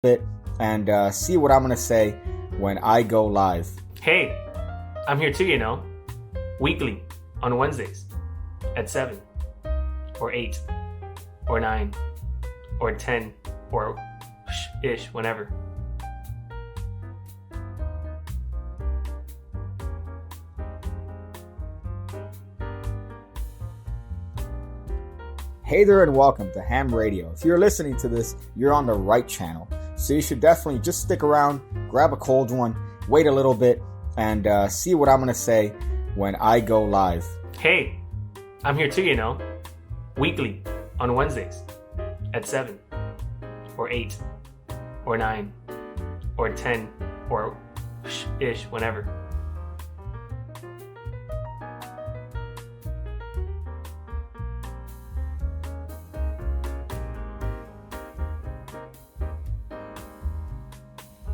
bit and see what I'm going to say when I go live. Hey, I'm here too, weekly on Wednesdays at 7 or 8 or 9 or 10 or ish, whenever. Hey there and welcome to Ham Radio. If you're listening to this, you're on the right channel. So you should definitely just stick around, grab a cold one, wait a little bit, and see what I'm going to say when I go live. Hey, I'm here too, weekly on Wednesdays at 7 or 8 or 9 or 10 or ish, whenever.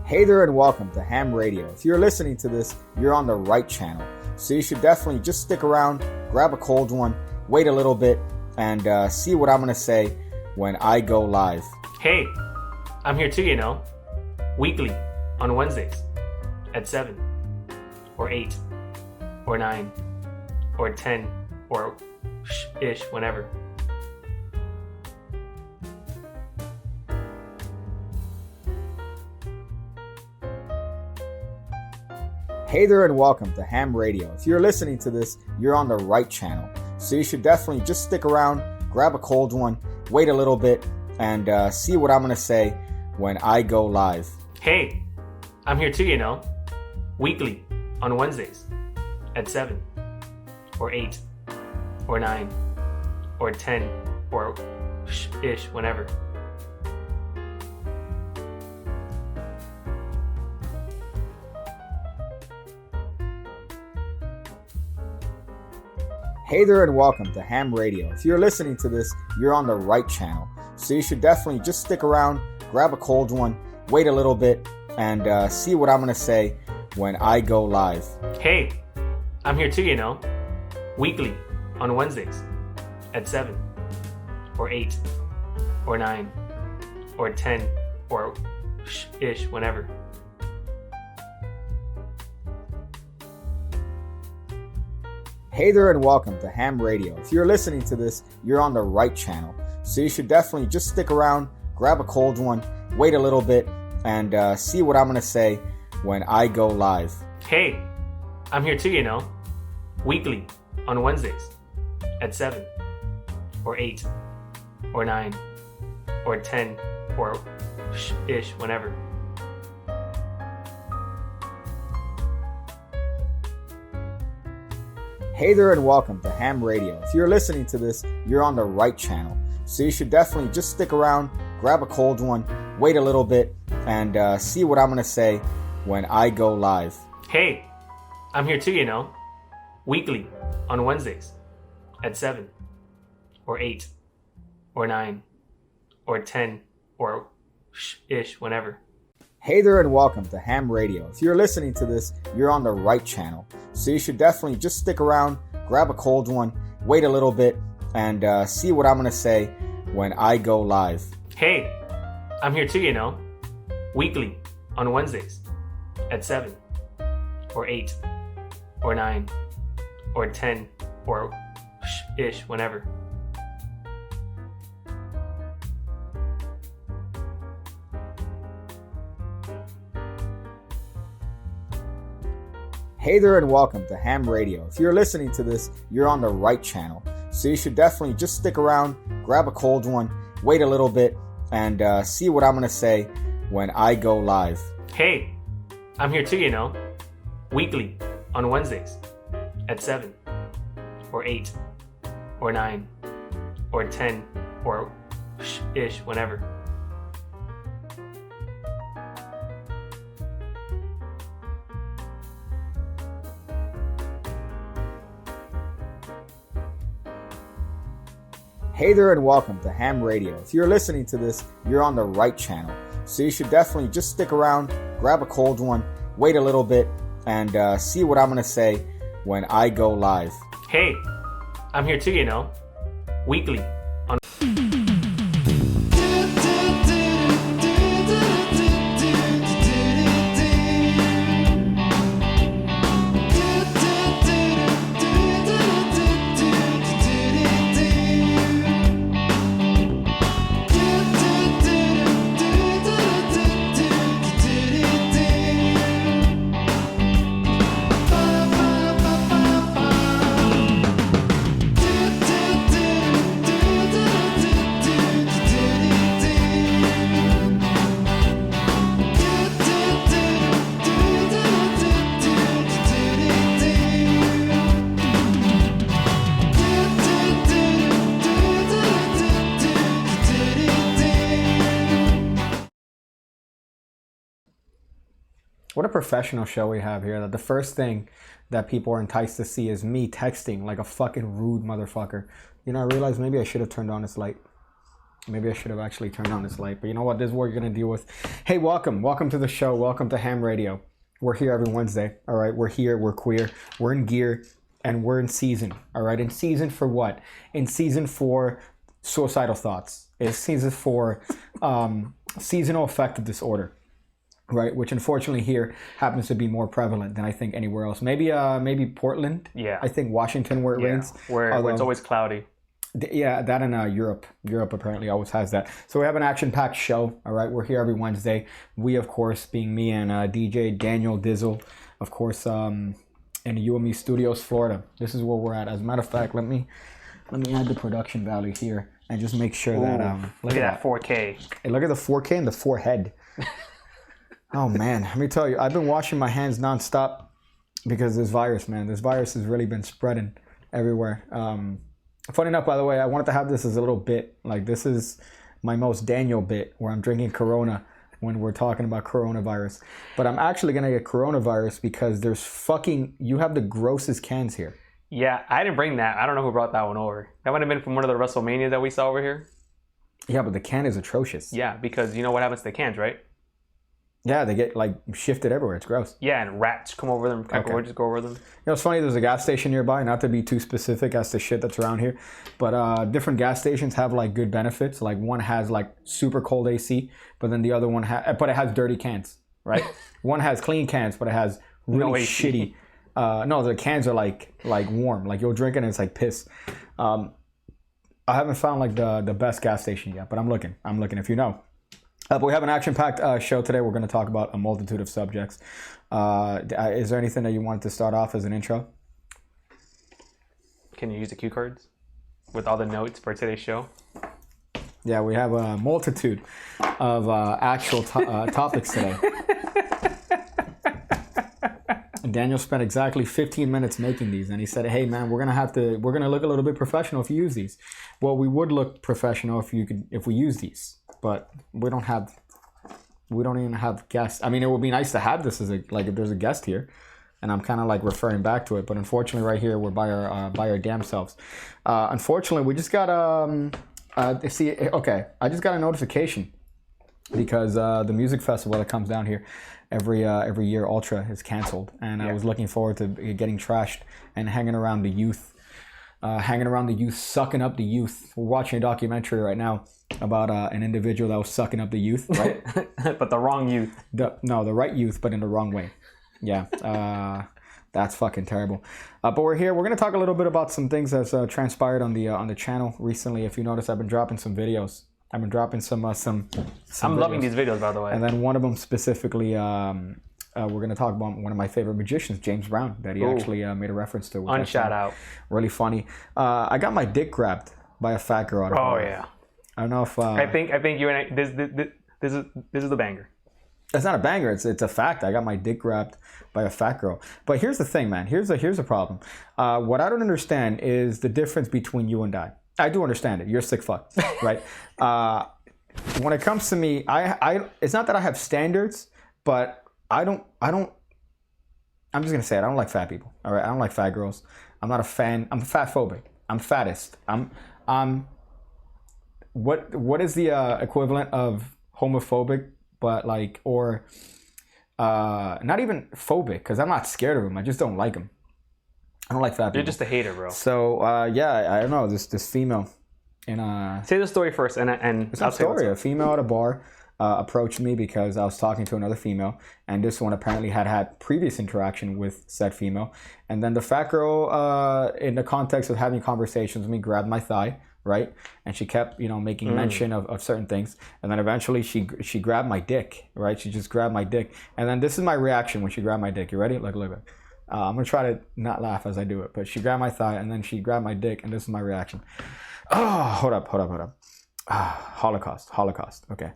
Hey there and welcome to Ham Radio. If you're listening to this, you're on the right channel. So you should definitely just stick around, grab a cold one, wait a little bit, and see what I'm going to say when I go live. Hey, I'm here too, weekly on Wednesdays at 7 or 8 or 9 or 10 or ish, whenever. Hey there and welcome to Ham Radio. If you're listening to this, you're on the right channel. So you should definitely just stick around, grab a cold one, wait a little bit, and see what I'm going to say when I go live. Hey, I'm here too, weekly on Wednesdays at 7 or 8 or 9 or 10 or ish, whenever. Hey there and welcome to Ham Radio. If you're listening to this, you're on the right channel. So you should definitely just stick around, grab a cold one, wait a little bit, and see what I'm going to say when I go live. Hey, I'm here too, weekly on Wednesdays at 7 or 8 or 9 or 10 or ish, whenever. Hey there and welcome to Ham Radio. If you're listening to this, you're on the right channel. So you should definitely just stick around, grab a cold one, wait a little bit, and see what I'm going to say when I go live. Hey, I'm here too, weekly on Wednesdays at 7 or 8 or 9 or 10 or ish, whenever. Hey there and welcome to Ham Radio. If you're listening to this, you're on the right channel. So you should definitely just stick around, grab a cold one, wait a little bit, and see what I'm going to say when I go live. Hey, I'm here too, weekly on Wednesdays at 7 or 8 or 9 or 10 or ish, whenever. Hey there and welcome to Ham Radio. If you're listening to this, you're on the right channel. So you should definitely just stick around, grab a cold one, wait a little bit, and see what I'm going to say when I go live. Hey, I'm here too, weekly on Wednesdays at 7 or 8 or 9 or 10 or ish, whenever. Hey there and welcome to Ham Radio. If you're listening to this, you're on the right channel. So you should definitely just stick around, grab a cold one, wait a little bit, and see what I'm going to say when I go live. Hey, I'm here too, weekly on Wednesdays at 7 or 8 or 9 or 10 or ish, whenever. Hey there and welcome to Ham Radio. If you're listening to this, you're on the right channel. So you should definitely just stick around, grab a cold one, wait a little bit, and see what I'm going to say when I go live. Hey, I'm here too, weekly on What a professional show we have here. That the first thing that people are enticed to see is me texting like a fucking rude motherfucker. You know, I realized maybe I should have turned on this light. Maybe I should have actually turned on this light. But you know what? This is what you're going to deal with. Hey, welcome. Welcome to the show. Welcome to Ham Radio. We're here every Wednesday. All right. We're here. We're queer. We're in gear. And we're in season. All right. In season for what? In season for suicidal thoughts. It's season for seasonal affective disorder. Right, which unfortunately here happens to be more prevalent than I think anywhere else. Maybe Portland. Yeah. I think Washington where it rains. Where it's always cloudy. Yeah, that in Europe. Europe apparently always has that. So we have an action-packed show. All right, we're here every Wednesday. We, of course, being me and DJ Daniel Dizzle, of course, in UME Studios, Florida. This is where we're at. As a matter of fact, let me add the production value here and just make sure that look at that 4K. Hey, look at the 4K and the forehead. Oh man, let me tell you, I've been washing my hands nonstop because this virus, man. This virus has really been spreading everywhere. Funny enough, by the way, I wanted to have this as a little bit. Like, this is my most Daniel bit where I'm drinking Corona when we're talking about coronavirus. But I'm actually going to get coronavirus because you have the grossest cans here. Yeah, I didn't bring that. I don't know who brought that one over. That might have been from one of the WrestleMania that we saw over here. Yeah, but the can is atrocious. Yeah, because you know what happens to the cans, right? Yeah, they get like shifted everywhere. It's gross. Yeah, and rats come over them, cockroaches go over them. You know, it's funny, there's a gas station nearby, not to be too specific as to shit that's around here, but different gas stations have like good benefits. Like one has like super cold AC, but then the other one but it has dirty cans, right? One has clean cans, but it has really shitty. No, the cans are like warm. Like you'll drink it and it's like piss. I haven't found like the best gas station yet, but I'm looking if you know. But we have an action-packed show today. We're going to talk about a multitude of subjects. Is there anything that you wanted to start off as an intro? Can you use the cue cards with all the notes for today's show? Yeah, we have a multitude of actual topics today. And Daniel spent exactly 15 minutes making these, and he said, "Hey, man, we're gonna look a little bit professional if you use these." Well, we would look professional if we use these. But we don't even have guests. I mean, it would be nice to have this as if there's a guest here, and I'm kind of like referring back to it. But unfortunately, right here we're by our damn selves. Unfortunately, we just got I just got a notification because the music festival that comes down here every year, Ultra, is canceled, and I was looking forward to getting trashed and hanging around the youth, sucking up the youth. We're watching a documentary right now about an individual that was sucking up the youth, right? But the wrong youth. The right youth, but in the wrong way. Yeah, that's fucking terrible. But we're here. We're gonna talk a little bit about some things that's transpired on the channel recently. If you notice, I've been dropping some videos. I've been dropping some I'm videos. Loving these videos, by the way. And then one of them specifically, we're going to talk about one of my favorite magicians, James Brown, that he actually made a reference to. Unshout out. Really funny. I got my dick grabbed by a fat girl. Oh yeah. I don't know if. I think you and this is the banger. It's not a banger. It's a fact. I got my dick grabbed by a fat girl. But here's the thing, man. Here's a problem. What I don't understand is the difference between you and I. I do understand it. You're a sick fuck, right? When it comes to me, I it's not that I have standards, but I don't. I'm just gonna say it. I don't like fat people. All right, I don't like fat girls. I'm not a fan. I'm fat phobic. I'm fattest. What is the equivalent of homophobic? But like, or not even phobic, because I'm not scared of them. I just don't like them. I don't like fat people. You're just a hater, bro. So yeah, I don't know, this female in say the story first, and it's not a story. A female at a bar approached me because I was talking to another female, and this one apparently had previous interaction with said female, and then the fat girl, in the context of having conversations with me, grabbed my thigh, right, and she kept making mention of certain things, and then eventually she grabbed my dick, right? She just grabbed my dick, and then this is my reaction when she grabbed my dick. You ready? Look. I'm gonna try to not laugh as I do it, but she grabbed my thigh and then she grabbed my dick, and this is my reaction. Oh, hold up. Holocaust. Okay.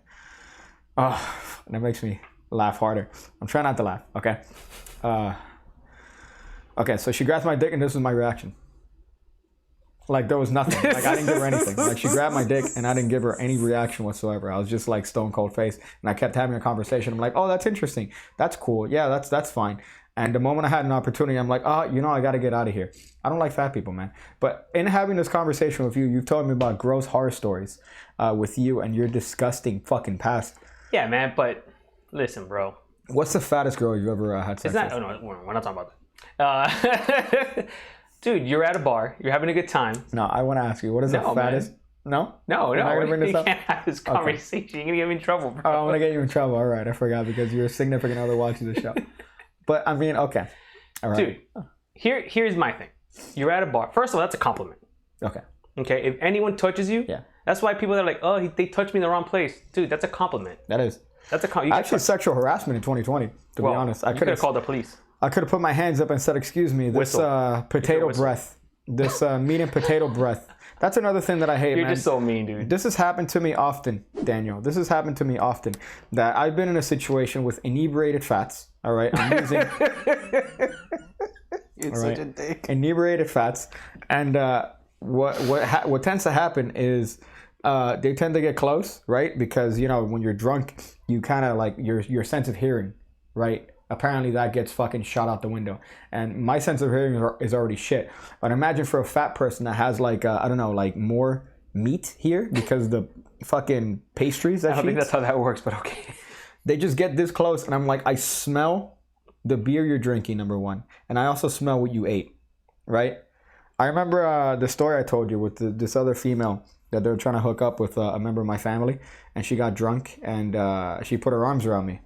Oh, that makes me laugh harder. I'm trying not to laugh. Okay. Okay. So she grabs my dick, and this is my reaction. Like there was nothing. Like I didn't give her anything. Like she grabbed my dick and I didn't give her any reaction whatsoever. I was just like stone cold face, and I kept having a conversation. I'm like, oh, that's interesting. That's cool. Yeah, that's fine. And the moment I had an opportunity, I'm like, oh, I got to get out of here. I don't like fat people, man. But in having this conversation with you, you've told me about gross horror stories with you and your disgusting fucking past. Yeah, man. But listen, bro. What's the fattest girl you've ever had sex with? Oh, no, we're not talking about that. Dude, you're at a bar. You're having a good time. No, I want to ask you, what is the fattest? Man. No? No. You can't have this conversation. Okay. You're going to get me in trouble, bro. Oh, I'm going to get you in trouble. All right. I forgot because your significant other watches the show. But, I mean, okay. All right. Dude, here's my thing. You're at a bar. First of all, that's a compliment. Okay. Okay? If anyone touches you, that's why people are like, oh, they touched me in the wrong place. Dude, that's a compliment. That is. That's a compliment. Actually, sexual harassment in 2020, to be honest. I could have called the police. I could have put my hands up and said, excuse me, this potato breath, this meat and potato breath. That's another thing that I hate, man. You're just so mean, dude. This has happened to me often, Daniel. This has happened to me often, that I've been in a situation with inebriated fats, all right? I'm using... You're such a dick. Inebriated fats. And what tends to happen is they tend to get close, right? Because, when you're drunk, you kind of like your sense of hearing, right? Apparently that gets fucking shot out the window. And my sense of hearing is already shit. But imagine for a fat person that has like, I don't know, like more meat here because the fucking pastries that I don't think that's how that works, but okay. They just get this close and I'm like, I smell the beer you're drinking, number one. And I also smell what you ate, right? I remember the story I told you with this other female that they were trying to hook up with a member of my family. And she got drunk and she put her arms around me.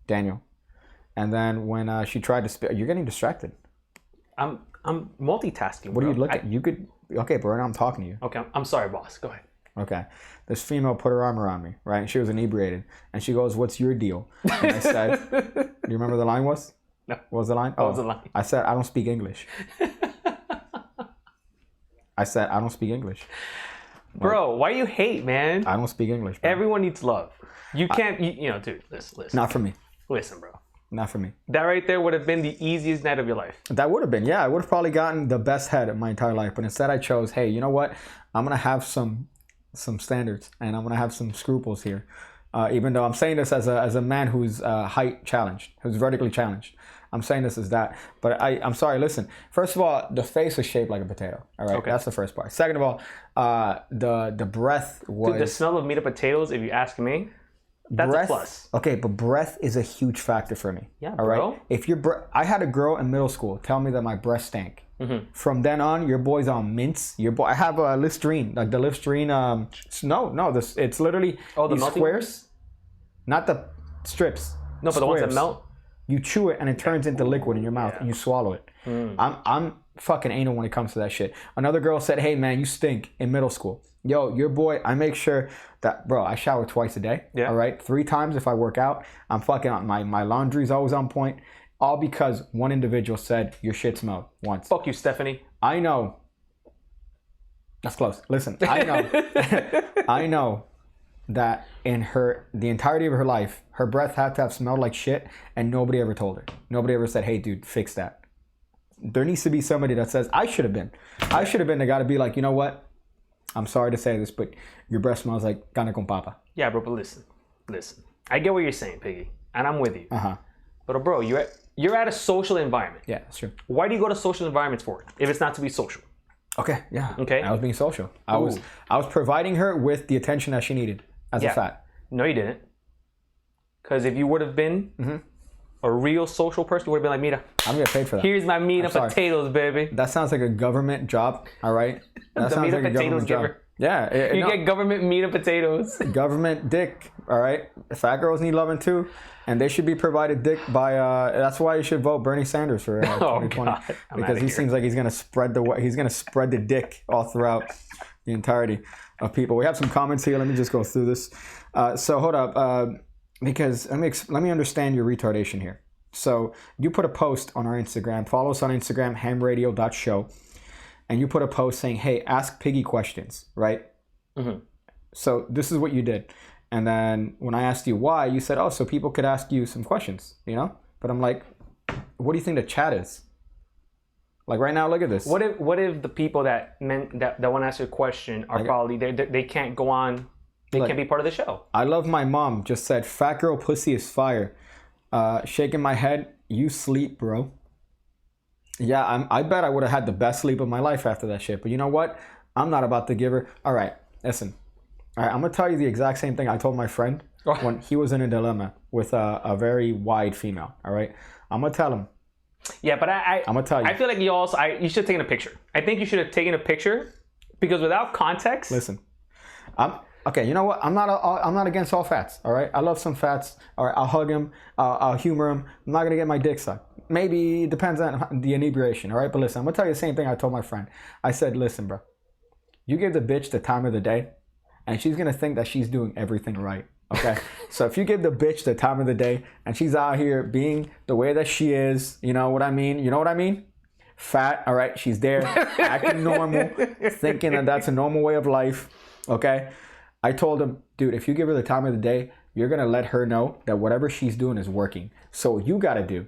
Daniel. And then when she tried to spit, you're getting distracted. I'm multitasking. What do you look at? You could, okay, but right now I'm talking to you. Okay, I'm sorry, boss. Go ahead. Okay. This female put her arm around me, right? And she was inebriated. And she goes, what's your deal? And I said, do you remember the line was? No. What was the line? What was the line? I said, I don't speak English. I said, I don't speak English. Bro, why you hate, man? I don't speak English, bro. Everyone needs love. You can't, dude, listen. Not for me. Listen, bro. Not for me. That right there would have been the easiest night of your life. That would have been, yeah. I would have probably gotten the best head of my entire life. But instead I chose, hey, you know what? I'm going to have some standards and I'm going to have some scruples here. Even though I'm saying this as a man who's height challenged, who's vertically challenged. I'm saying this as that. But I'm sorry, listen. First of all, the face is shaped like a potato. All right, okay. That's the first part. Second of all, the breath was... Dude, the smell of meat and potatoes, if you ask me, that's breath, a plus. Okay, but breath is a huge factor for me. Yeah, all bro. right. If I had a girl in middle school tell me that my breath stank. Mm-hmm. From then on, your boy's on mints. I have a Listerine, like the Listerine. It's literally the these squares, not the strips. No, but squares. the ones that melt. You chew it and it turns into liquid in your mouth and you swallow it. I'm fucking anal when it comes to that shit. Another girl said, hey man, you stink in middle school. Yo, your boy, I make sure that, bro, I shower twice a day. Yeah. All right. 3 times if I work out. I'm fucking, my laundry's always on point. All because one individual said your shit smelled once. Fuck you, Stephanie. I know. That's close. Listen, I know. I know that in the entirety of her life, her breath had to have smelled like shit and nobody ever told her. Nobody ever said, hey dude, fix that. There needs to be somebody that says, I should have been the guy to be like, you know what? I'm sorry to say this, but your breath smells like carne con papa. Yeah, bro, but listen. I get what you're saying, Piggy, and I'm with you. Uh-huh. But bro, you're at a social environment. Yeah, that's true. Why do you go to social environments for it if it's not to be social? Okay, yeah. Okay. I was being social. I was providing her with the attention that she needed as a fat. No, you didn't. Because if you would have been a real social person, you would have been like, Mira, I'm gonna get paid for that. Here's my meat and potatoes, baby. That sounds like a government job, all right? That sounds like a government job. Yeah. You get government meat and potatoes. Government dick, all right? Fat girls need loving too, and they should be provided dick by, that's why you should vote Bernie Sanders for 2020. Because he seems like he's gonna spread the dick all throughout the entirety of people. We have some comments here. Let me just go through this. So hold up, because let me understand your retardation here. So you put a post on our Instagram. Follow us on Instagram, hamradio.show. And you put a post saying, hey, ask Piggy questions, right? Mm-hmm. So this is what you did. And then when I asked you why, you said, oh, so people could ask you some questions, you know? But I'm like, what do you think the chat is? Like right now, look at this. What if the people that want to ask your question are probably they can't go on, they can't be part of the show. I love my mom just said, "Fat girl pussy is fire." Shaking my head, you sleep, bro. Yeah, I bet I would have had the best sleep of my life after that shit. But you know what? I'm not about to give her. All right, listen. All right, I'm gonna tell you the exact same thing I told my friend when he was in a dilemma with a very wide female. All right, I'm gonna tell him. Yeah, but I'm gonna tell you. I feel like you should have taken a picture. I think you should have taken a picture because without context. Listen, okay. You know what? I'm not against all fats. All right, I love some fats. All right, I'll hug him. I'll humor him. I'm not gonna get my dick sucked. Maybe it depends on the inebriation. All right, but listen, I'm gonna tell you the same thing I told my friend. I said, listen, bro, you give the bitch the time of the day, and she's gonna think that she's doing everything right. Okay, so if you give the bitch the time of the day and she's out here being the way that she is, you know what I mean? You know what I mean? Fat, all right, she's there, acting normal, thinking that that's a normal way of life, okay? I told him, dude, if you give her the time of the day, you're gonna let her know that whatever she's doing is working. So what you gotta do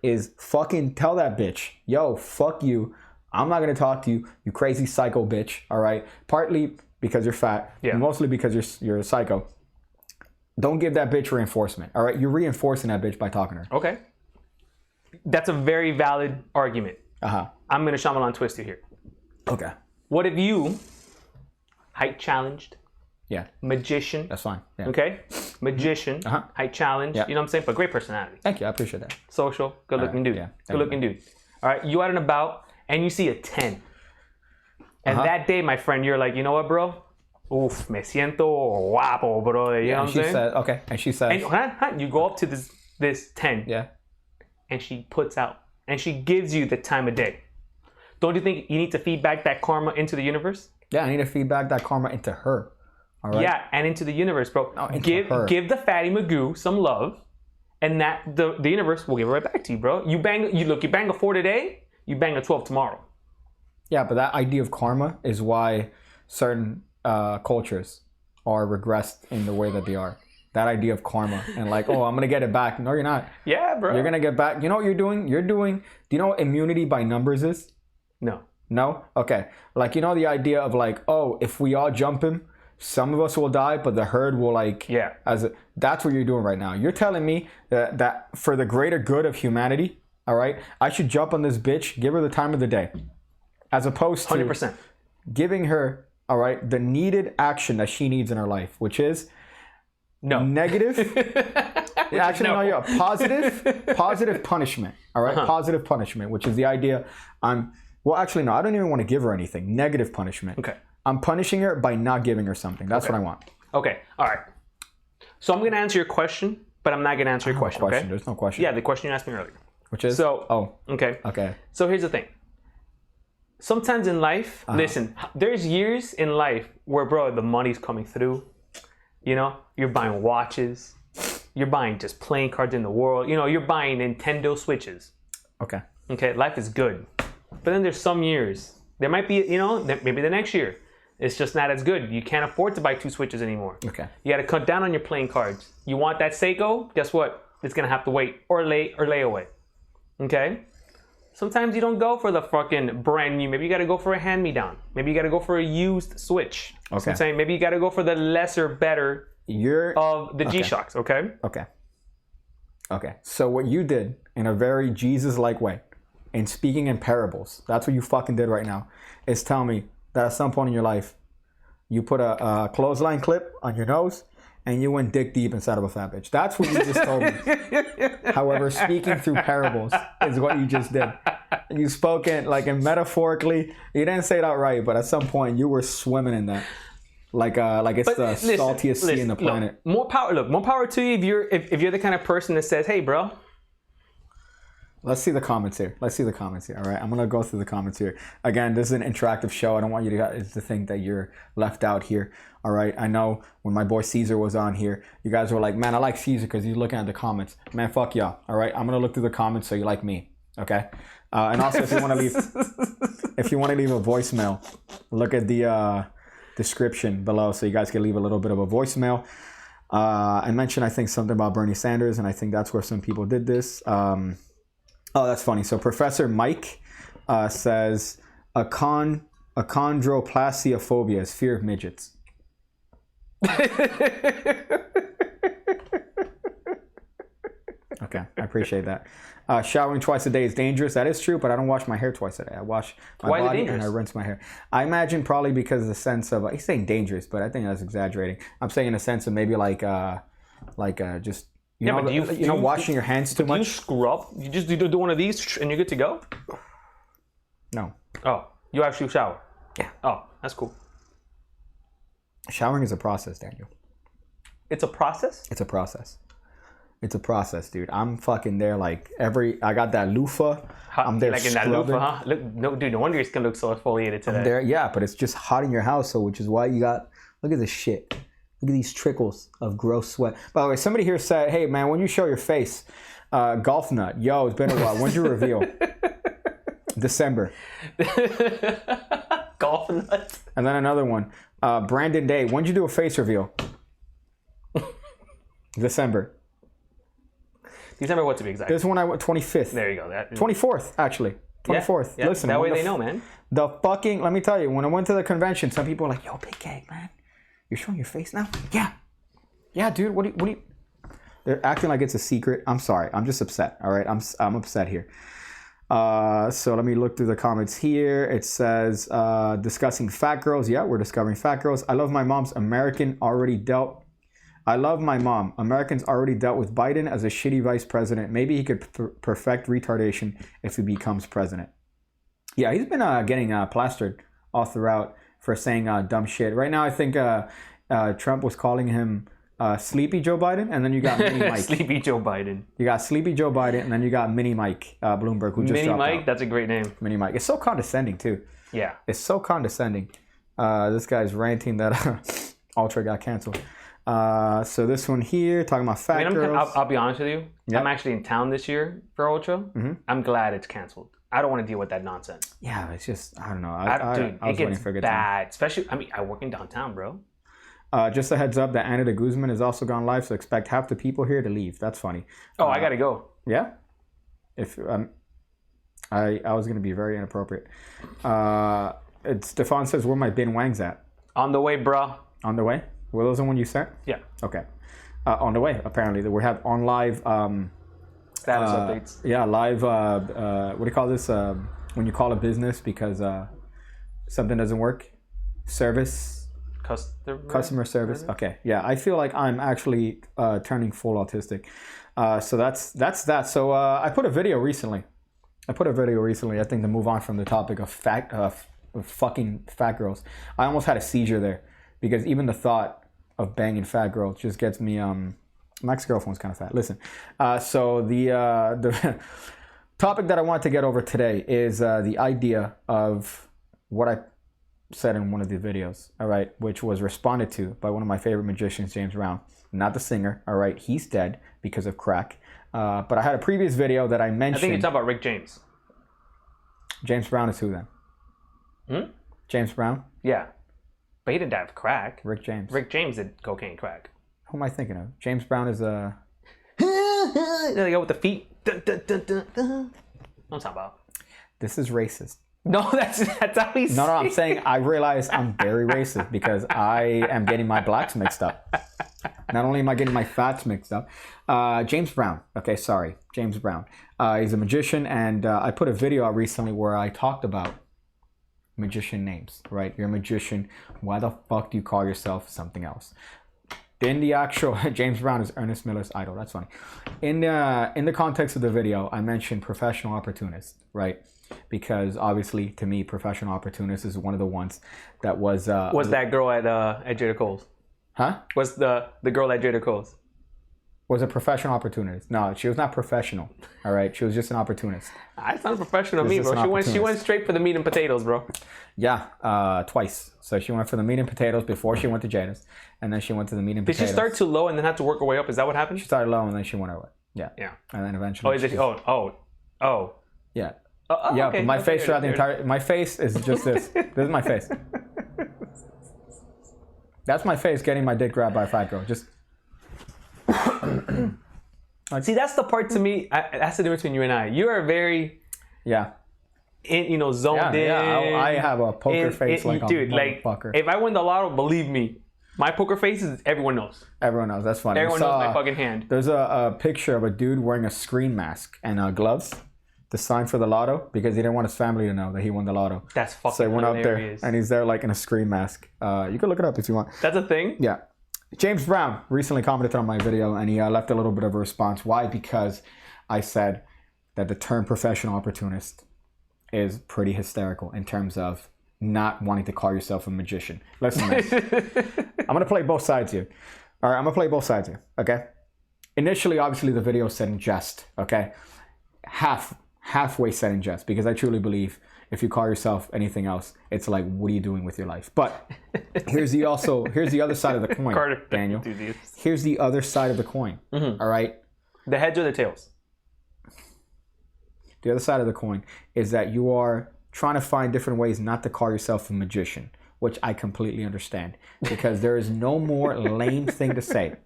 is fucking tell that bitch, yo, fuck you. I'm not gonna talk to you, you crazy psycho bitch, all right? Partly because you're fat, mostly because you're a psycho. Don't give that bitch reinforcement, all right? You're reinforcing that bitch by talking to her. Okay. That's a very valid argument. Uh-huh. I'm going to Shyamalan twist you here. Okay. What if you, height challenged, Yeah, magician, that's fine. Yeah. okay? Magician, height challenged, Yeah. you know what I'm saying? But great personality. Thank you, I appreciate that. Social, good looking dude. yeah. Good looking dude. All right, you out and about, and you see a 10. And that day, my friend, you're like, you know what, bro? Oof, me siento guapo, bro. You know what I'm saying? Said, okay, and she says, and you go up to this 10, yeah. and she puts out, and she gives you the time of day. Don't you think you need to feed back that karma into the universe? Yeah, I need to feed back that karma into her. All right? Yeah, and into the universe, bro. No, into give her. the fatty Magoo some love, and that the universe will give it right back to you, bro. You bang a 4 today, you bang a 12 tomorrow. Yeah, but that idea of karma is why certain cultures are regressed in the way that they are. That idea of karma and like, oh, I'm gonna get it back. No, you're not. Yeah, bro. You're gonna get back. You know what you're doing? Do you know what immunity by numbers is? No. No? Okay. Like, you know the idea of like, oh, if we all jump him, some of us will die, but the herd will like, that's what you're doing right now. You're telling me that for the greater good of humanity, all right, I should jump on this bitch, give her the time of the day, as opposed to 100%. giving her, all right, the needed action that she needs in her life, which is negative. Actually, no, yeah, positive punishment. All right, positive punishment, which is the idea. Well, actually, no, I don't even want to give her anything. Negative punishment. Okay. I'm punishing her by not giving her something. That's what I want. Okay. All right. So I'm going to answer your question, but I'm not going to answer your question. Okay. There's no question. Yeah, the question you asked me earlier. Which is? Okay. Okay. So here's the thing. Sometimes in life, listen, there's years in life where, bro, the money's coming through. You know, you're buying watches. You're buying just playing cards in the world. You know, you're buying Nintendo Switches. Okay. Okay, life is good. But then there's some years. There might be, you know, maybe the next year. It's just not as good. You can't afford to buy 2 Switches anymore. Okay. You got to cut down on your playing cards. You want that Seiko? Guess what? It's going to have to wait or lay away. Okay? Sometimes you don't go for the fucking brand new. Maybe you got to go for a hand-me-down. Maybe you got to go for a used Switch. Okay. So I'm saying maybe you got to go for the lesser, better of the G-Shocks. Okay? Okay. So what you did in a very Jesus-like way, in speaking in parables, that's what you fucking did right now, is tell me that at some point in your life, you put a clothesline clip on your nose and you went dick deep inside of a fat bitch. That's what you just told me. However, speaking through parables is what you just did. You spoke in metaphorically. You didn't say it outright, but at some point you were swimming in that. Like it's the saltiest sea in the planet. Look, more power to you if you're the kind of person that says, hey, bro. Let's see the comments here. All right, I'm gonna go through the comments here. Again, this is an interactive show. I don't want you to think that you're left out here. All right, I know when my boy Caesar was on here, you guys were like, man, I like Caesar because he's looking at the comments. Man, fuck y'all. All right, I'm gonna look through the comments so you like me. Okay, and also if you want to leave a voicemail, look at the description below so you guys can leave a little bit of a voicemail. I mentioned I think something about Bernie Sanders, and I think that's where some people did this. Oh, that's funny. So Professor Mike says achondroplasiophobia is fear of midgets. Okay, I appreciate that. Showering twice a day is dangerous. That is true, but I don't wash my hair twice a day. I wash my body and I rinse my hair. I imagine probably because of the sense of, he's saying dangerous, but I think that's exaggerating. I'm saying in a sense of maybe just, washing your hands too much. You screw up? You just do one of these and you're good to go? No. Oh, you actually shower? Yeah. Oh, that's cool. Showering is a process, Daniel. It's a process? It's a process. It's a process, dude. I'm fucking there I got that loofah. I'm there like in that loofah, huh? No wonder your skin looks so exfoliated today. I'm there, yeah, but it's just hot in your house, so which is why you got, look at this shit. Look at these trickles of gross sweat. By the way, somebody here said, hey man, when you show your face, golf nut, yo, it's been a while. When'd you reveal? December. Golf nut. And then another one. Brandon Day, when'd you do a face reveal? December. December what to be exact? This one I went 25th. There you go. 24th, actually. 24th. Yeah. Listen. That way they know, man. Let me tell you, when I went to the convention, some people were like, yo, Big Cake, man. You're showing your face now? Yeah. Yeah, dude, what do you... They're acting like it's a secret. I'm sorry. I'm just upset, all right? I'm upset here. So let me look through the comments here. It says, discussing fat girls. Yeah, we're discovering fat girls. I love my mom. Americans already dealt with Biden as a shitty vice president. Maybe he could perfect retardation if he becomes president. Yeah, he's been getting plastered all throughout for saying dumb shit. Right now, I think Trump was calling him Sleepy Joe Biden, and then you got Mini Mike. Sleepy Joe Biden. You got Sleepy Joe Biden, and then you got Mini Mike Bloomberg, who just Mini dropped Mike, out. that's a great name. Mini Mike. It's so condescending, too. Yeah. It's so condescending. This guy's ranting that Ultra got canceled. So this one here, talking about fat girls. I'll be honest with you. Yep. I'm actually in town this year for Ultra. Mm-hmm. I'm glad it's canceled. I don't want to deal with that nonsense. Yeah, it's just, I don't know. Dude, it gets bad. Especially, I work in downtown, bro. Just a heads up that Anna de Guzman has also gone live, so expect half the people here to leave. That's funny. Oh, I gotta go. Yeah? If I was going to be very inappropriate. Stefan says, where my bin wangs at? On the way, bro. On the way? Were those the one you sent? Yeah. Okay. On the way, apparently. We have on live... status updates. Yeah, live... what do you call this? When you call a business because something doesn't work? Service... Customer service. Okay. Yeah, I feel like I'm actually turning full autistic. So that's that. So I put a video recently. I think to move on from the topic of fucking fat girls. I almost had a seizure there because even the thought of banging fat girls just gets me. My ex-girlfriend's kind of fat. Listen. So the topic that I want to get over today is the idea of what I said in one of the videos, all right, which was responded to by one of my favorite magicians, James Brown, not the singer, all right, he's dead because of crack. But I had a previous video that I mentioned. I think you're talking about Rick James. James Brown is who then? James Brown? Yeah, but he didn't die of crack. Rick James. Rick James did cocaine crack. Who am I thinking of? James Brown is a... There you go with the feet. Dun, dun, dun, dun, dun. I'm talking about. This is racist. No, that's how he's. No, I'm saying I realize I'm very racist because I am getting my blacks mixed up. Not only am I getting my fats mixed up, James Brown. Okay, sorry, James Brown. He's a magician, and I put a video out recently where I talked about magician names. Right, you're a magician. Why the fuck do you call yourself something else? In the actual, James Brown is Ernest Miller's idol. That's funny. In the context of the video, I mentioned professional opportunist, right? Because obviously, to me, professional opportunist is one of the ones that was that girl at Jada Cole's? Huh? Was the girl at Jada Cole's? Was a professional opportunist? No, she was not professional. All right, she was just an opportunist. It's not professional to me, bro. She went straight for the meat and potatoes, bro. Yeah, twice. So she went for the meat and potatoes before she went to Jada's, and then she went to the meat and potatoes. Did she start too low and then have to work her way up? Is that what happened? She started low and then she went her way. Yeah. And then eventually. Oh, is it? Oh. Yeah. Yeah, okay. But my face throughout the entire... My face is just this. This is my face. That's my face getting my dick grabbed by a fat girl. Just... See, that's the part to me... That's the difference between you and I. You are very... Yeah. zoned in. I have a poker face like dude, a motherfucker. If I win the lotto, believe me, my poker face is everyone knows. Everyone knows. That's funny. Everyone knows my fucking hand. There's a picture of a dude wearing a screen mask and gloves to sign for the lotto because he didn't want his family to know that he won the lotto. That's fucking So he went hilarious. up there and he's there like in a screen mask. You can look it up if you want. That's a thing? Yeah. James Brown recently commented on my video and he left a little bit of a response. Why? Because I said that the term professional opportunist is pretty hysterical in terms of not wanting to call yourself a magician. Listen, man. I'm going to play both sides here. All right, I'm going to play both sides here, okay? Initially, obviously, the video said in jest, okay? Halfway said in jest, because I truly believe if you call yourself anything else, it's like, what are you doing with your life? But here's the other side of the coin, Carter, Daniel. do this. Here's the other side of the coin, all right? The heads or the tails? The other side of the coin is that you are trying to find different ways not to call yourself a magician, which I completely understand because there is no more lame thing to say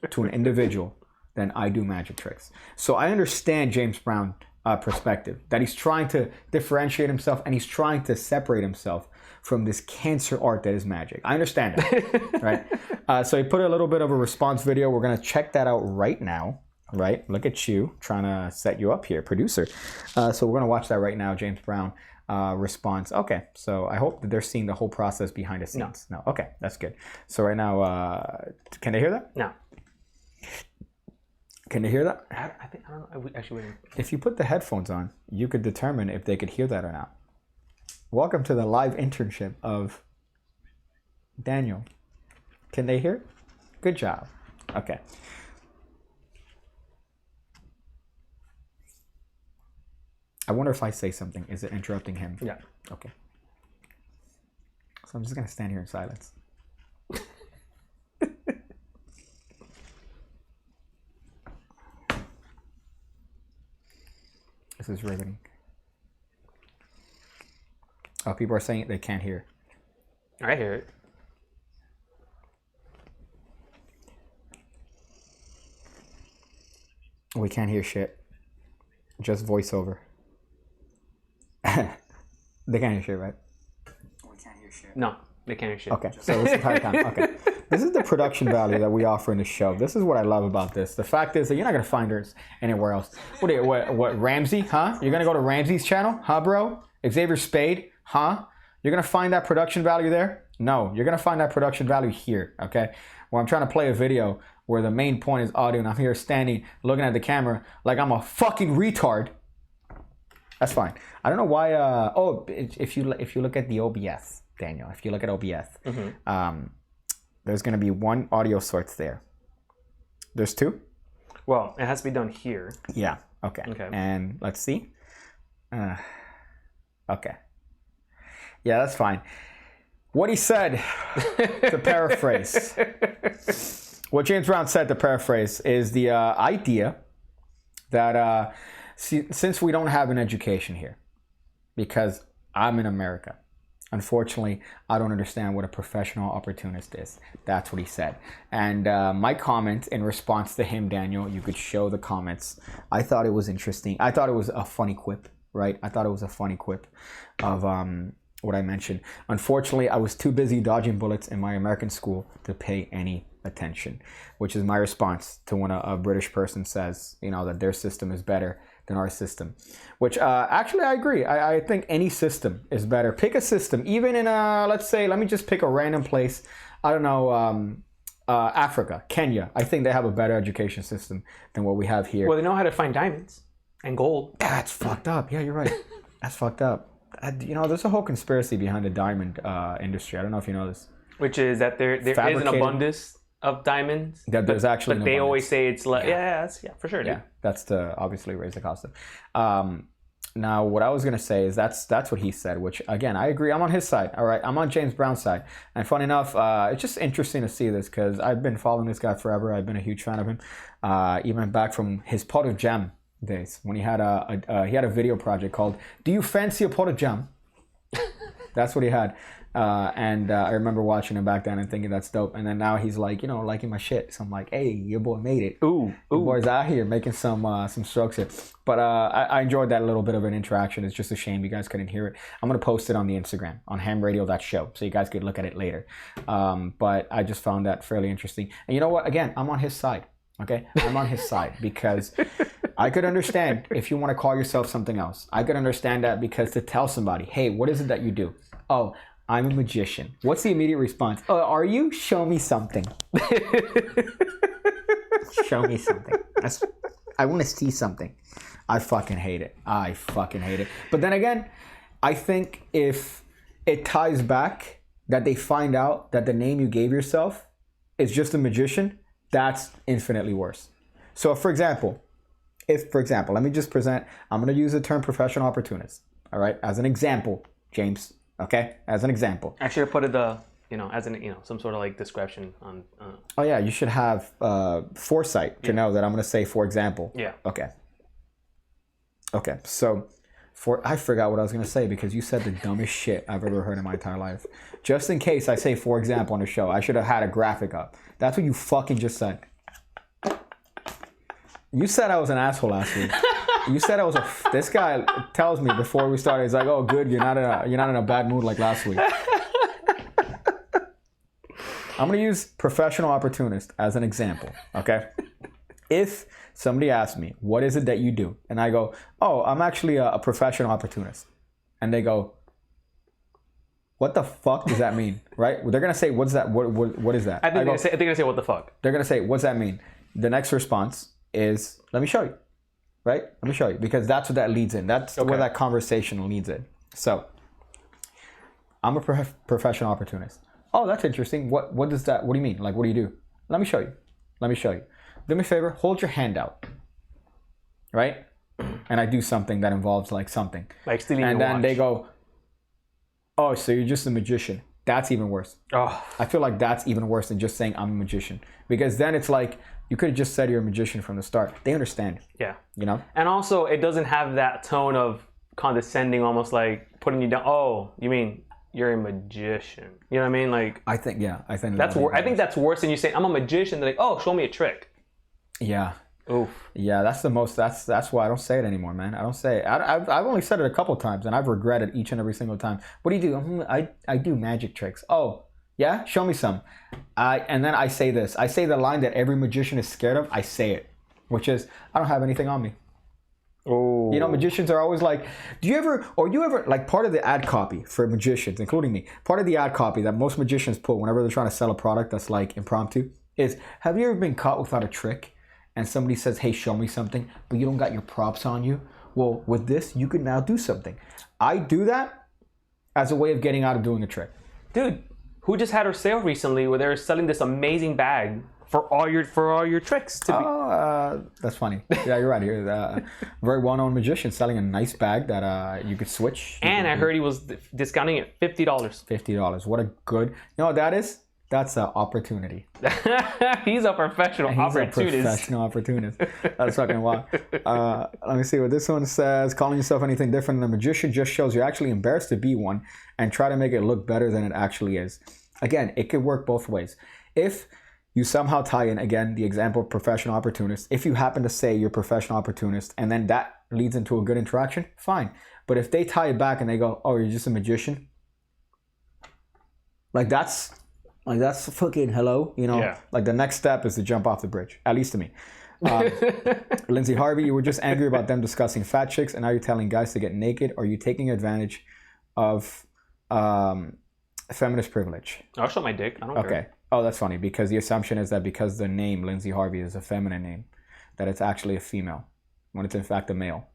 to an individual than I do magic tricks. So I understand James Brown's perspective that he's trying to differentiate himself and he's trying to separate himself from this cancer art that is magic. I understand that, right? So he put a little bit of a response video. We're going to check that out right now. Right? Look at you trying to set you up here, producer. So we're going to watch that right now, James Brown response. Okay, so I hope that they're seeing the whole process behind the scenes. No. Okay, that's good. So right now, can they hear that? No. Can they hear that? I don't know. Actually, wait. If you put the headphones on, you could determine if they could hear that or not. Welcome to the live internship of Daniel. Can they hear? Good job. Okay. I wonder if I say something, is it interrupting him? Yeah. Okay. So I'm just going to stand here in silence. This is riveting. Oh, people are saying they can't hear. I hear it. We can't hear shit. Just voiceover. They can't hear shit, right? We can't hear shit. No, they can't hear shit. Okay, so this entire time. Okay. This is the production value that we offer in the show. This is what I love about this. The fact is that you're not going to find it anywhere else. What, Ramsey? Huh? You're going to go to Ramsey's channel? Huh, bro? Xavier Spade? Huh? You're going to find that production value there? No, you're going to find that production value here, okay? Where I'm trying to play a video where the main point is audio and I'm here standing looking at the camera like I'm a fucking retard. That's fine. I don't know why. If you look at the OBS, Daniel, if you look at OBS, there's going to be one audio source there. There's two? Well, it has to be done here. Yeah. Okay. And let's see. Okay. Yeah, that's fine. What he said, to paraphrase, what James Brown said, to paraphrase, is the idea that since we don't have an education here, because I'm in America, unfortunately, I don't understand what a professional opportunist is. That's what he said. And my comment in response to him, Daniel, you could show the comments. I thought it was interesting. I thought it was a funny quip, right? I thought it was a funny quip of what I mentioned. Unfortunately, I was too busy dodging bullets in my American school to pay any attention, which is my response to when a British person says, that their system is better than our system, which actually I agree. I think any system is better. Pick a system, even in let's say, let me just pick a random place. I don't know, Africa, Kenya. I think they have a better education system than what we have here. Well, they know how to find diamonds and gold. That's fucked up. Yeah, you're right. That's fucked up. There's a whole conspiracy behind the diamond industry. I don't know if you know this. Which is that there is an abundance of diamonds. That there's actually, but they always say it's like, yeah, for sure. Yeah, that's to obviously raise the cost of. Now, what I was gonna say is that's what he said. Which again, I agree. I'm on his side. All right, I'm on James Brown's side. And funny enough, it's just interesting to see this because I've been following this guy forever. I've been a huge fan of him, even back from his pot of jam days when he had a video project called "Do You Fancy a Pot of Jam?" That's what he had. And I remember watching him back then and thinking that's dope. And then now he's like, liking my shit. So I'm like, hey, your boy made it. Ooh, Your boy's out here making some strokes here. But I enjoyed that little bit of an interaction. It's just a shame you guys couldn't hear it. I'm going to post it on the Instagram, on hamradio.show, so you guys could look at it later. But I just found that fairly interesting. And you know what? Again, I'm on his side. Okay? I'm on his side because I could understand if you want to call yourself something else. I could understand that because to tell somebody, hey, what is it that you do? Oh, I'm a magician. What's the immediate response? Are you? Show me something. Show me something. I want to see something. I fucking hate it. But then again, I think if it ties back that they find out that the name you gave yourself is just a magician, that's infinitely worse. So for example, let me just present, I'm going to use the term professional opportunist. All right. As an example, James. Okay, as an example. I should have put it as some sort of like description on. Oh yeah, you should have foresight to know that I'm going to say, for example. Yeah. Okay. So, I forgot what I was going to say because you said the dumbest shit I've ever heard in my entire life. Just in case I say, for example, on the show, I should have had a graphic up. That's what you fucking just said. You said I was an asshole last week. You said I was this guy tells me before we started, he's like, oh, good, you're not in a bad mood like last week. I'm going to use professional opportunist as an example, okay? If somebody asks me, what is it that you do? And I go, oh, I'm actually a professional opportunist. And they go, what the fuck does that mean? Right? They're going to say, what's that? What is that? I think they're going to say, what the fuck? They're going to say, what's that mean? The next response is, let me show you. Right? Let me show you. Because that's what that leads in. That's where that conversation leads in. So, I'm a professional opportunist. Oh, that's interesting. What does that, what do you mean? Like, what do you do? Let me show you. Do me a favor, hold your hand out. Right? And I do something that involves like something. Like stealing your watch. And then they go, oh, so you're just a magician. That's even worse. Oh. I feel like that's even worse than just saying I'm a magician. Because then it's like, you could have just said you're a magician from the start. They understand. Yeah. And also, it doesn't have that tone of condescending, almost like putting you down. Oh, you mean you're a magician? You know what I mean? Like, I think that's I think that's worse than you saying I'm a magician. They're like, oh, show me a trick. Yeah. Oof. Yeah, that's why I don't say it anymore, man. I don't say it. I've only said it a couple times, and I've regretted each and every single time. What do you do? I do magic tricks. Oh, yeah? Show me some. And then I say this. I say the line that every magician is scared of. I say it, which is, I don't have anything on me. Oh. Magicians are always like, like part of the ad copy for magicians, including me, part of the ad copy that most magicians put whenever they're trying to sell a product that's like impromptu is, have you ever been caught without a trick? And somebody says, hey, show me something, but you don't got your props on you? Well, with this, you can now do something. I do that as a way of getting out of doing a trick. Dude, who just had her sale recently where they're selling this amazing bag for all your tricks? That's funny. Yeah, you're right. Here's a very well-known magician selling a nice bag that you could switch. And I heard he was discounting it $50. $50. What a good... You know what that is? That's an opportunity. He's a professional opportunist. That's fucking wild. Let me see what this one says. Calling yourself anything different than a magician just shows you're actually embarrassed to be one and try to make it look better than it actually is. Again, it could work both ways. If you somehow tie in, again, the example of professional opportunist, if you happen to say you're a professional opportunist and then that leads into a good interaction, fine. But if they tie it back and they go, oh, you're just a magician? That's fucking hello, Yeah. Like the next step is to jump off the bridge, at least to me. Lindsay Harvey, you were just angry about them discussing fat chicks, and now you're telling guys to get naked. Or are you taking advantage of feminist privilege? I'll show my dick. I don't care. Okay. Oh, that's funny, because the assumption is that because the name Lindsay Harvey is a feminine name, that it's actually a female, when it's in fact a male.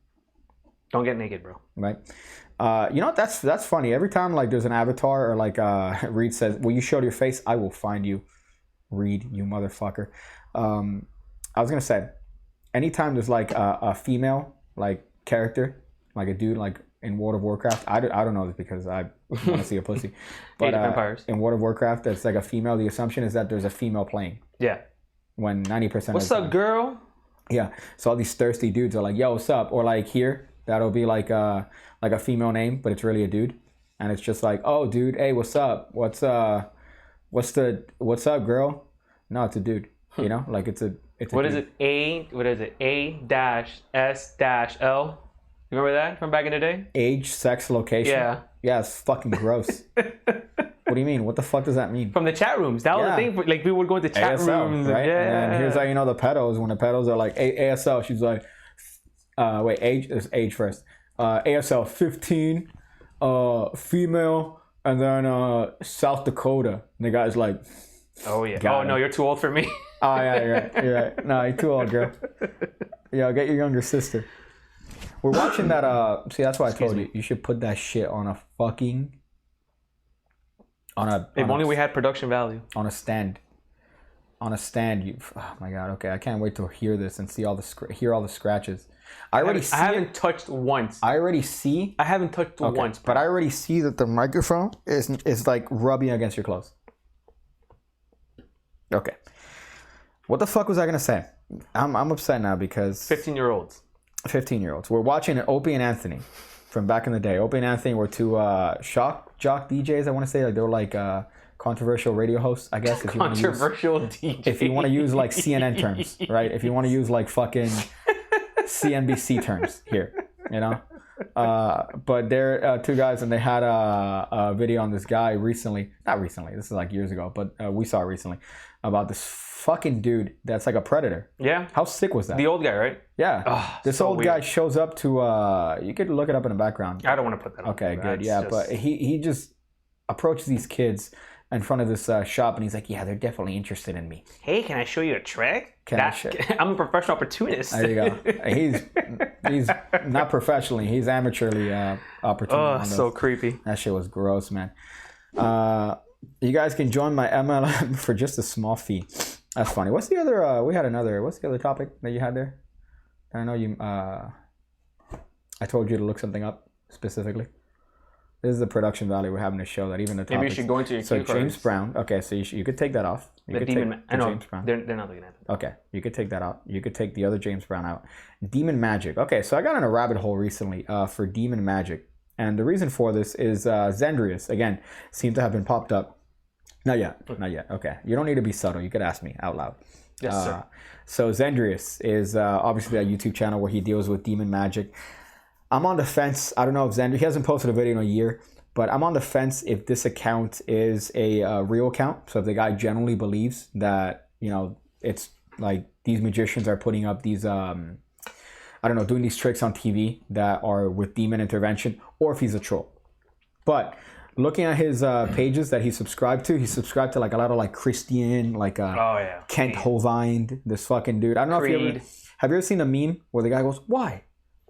Don't get naked, bro. Right? That's funny. Every time like there's an avatar or like Reed says, well, you showed your face, I will find you. Reed, you motherfucker. I was gonna say, anytime there's like a female like character, like a dude like in World of Warcraft, I don't know this because I want to see a pussy, but in World of Warcraft, that's like a female. The assumption is that there's a female playing. Yeah. When 90%. What's up, girl? Yeah. So all these thirsty dudes are like, yo, what's up? Or like here, that'll be like a female name, but it's really a dude. and it's just like, oh, dude, hey, what's up? What's up, girl? No, it's a dude. You know, like it's a What dude. is it? A-S-L. You remember that from back in the day? Age, sex, location. Yeah. Yeah, it's fucking gross. What do you mean? What the fuck does that mean? From the chat rooms. That was Yeah. the thing. Like, people would go into chat ASL, rooms. right? Yeah. And here's how you know the pedos. When the pedos are like ASL, she's like, wait, age is age first. ASL 15, female, and then South Dakota. And the guy's like, Oh, yeah. Got Oh, him. no, you're too old for me. oh yeah, you're right. No, you're too old, girl. Yeah, get your younger sister. We're watching that. See, that's why I told you should put that shit on a fucking. If only we had production value. On a stand. On a stand, you. Oh my god. Okay, I can't wait to hear this and see hear all the scratches. I haven't touched once. I already see. I haven't touched once. But I already see that the microphone is like rubbing against your clothes. Okay. What the fuck was I gonna say? I'm upset now because 15-year-olds. 15-year-olds. We're watching Opie and Anthony from back in the day. Opie and Anthony were two shock jock DJs. I want to say, like, they were like controversial radio hosts, I guess. Controversial DJs. If you want to use like CNN terms, right? If you want to use like fucking CNBC terms here, you know. But they're two guys, and they had a video on this guy recently. Not recently. This is like years ago, but we saw it recently about this fucking dude that's like a predator. Yeah. How sick was that? The old guy, right? Yeah. Oh, this so old weird. guy shows up to you could look it up in the background. I don't want to put that on. Okay, good. That's Yeah, just- but he just approached these kids in front of this shop, and he's like, yeah, they're definitely interested in me. Hey, can I show you a trick? Can I show- I'm a professional opportunist. There you go. He's not professionally, he's amateurly opportunity. Oh, on so those. creepy. That shit was gross, man. You guys can join my MLM for just a small fee. That's funny. What's the other what's the other topic that you had there? I know you I told you to look something up specifically. This is the production value we're having to show that even the topics. Maybe you should go into your So cue James cards. Brown. Okay, so you could take that off. You The could Demon. take I know. James Brown. They're not looking at it. Okay, you could take that out. You could take the other James Brown out. Demon Magic. Okay, so I got in a rabbit hole recently for Demon Magic. And the reason for this is Zendrius, again, seemed to have been popped up. Not yet. Okay, you don't need to be subtle. You could ask me out loud. Yes, sir. So Zendrius is obviously a YouTube channel where he deals with demon magic. I'm on the fence. I don't know if Zendrius, he hasn't posted a video in a year, but I'm on the fence if this account is a real account. So if the guy genuinely believes that, you know, it's like these magicians are putting up these, doing these tricks on TV that are with demon intervention, or if he's a troll. But looking at his pages that he subscribed to like a lot of like Christian, like Oh, yeah. Kent Hovind, this fucking dude. I don't know if Creed. have you ever seen a meme where the guy goes, why?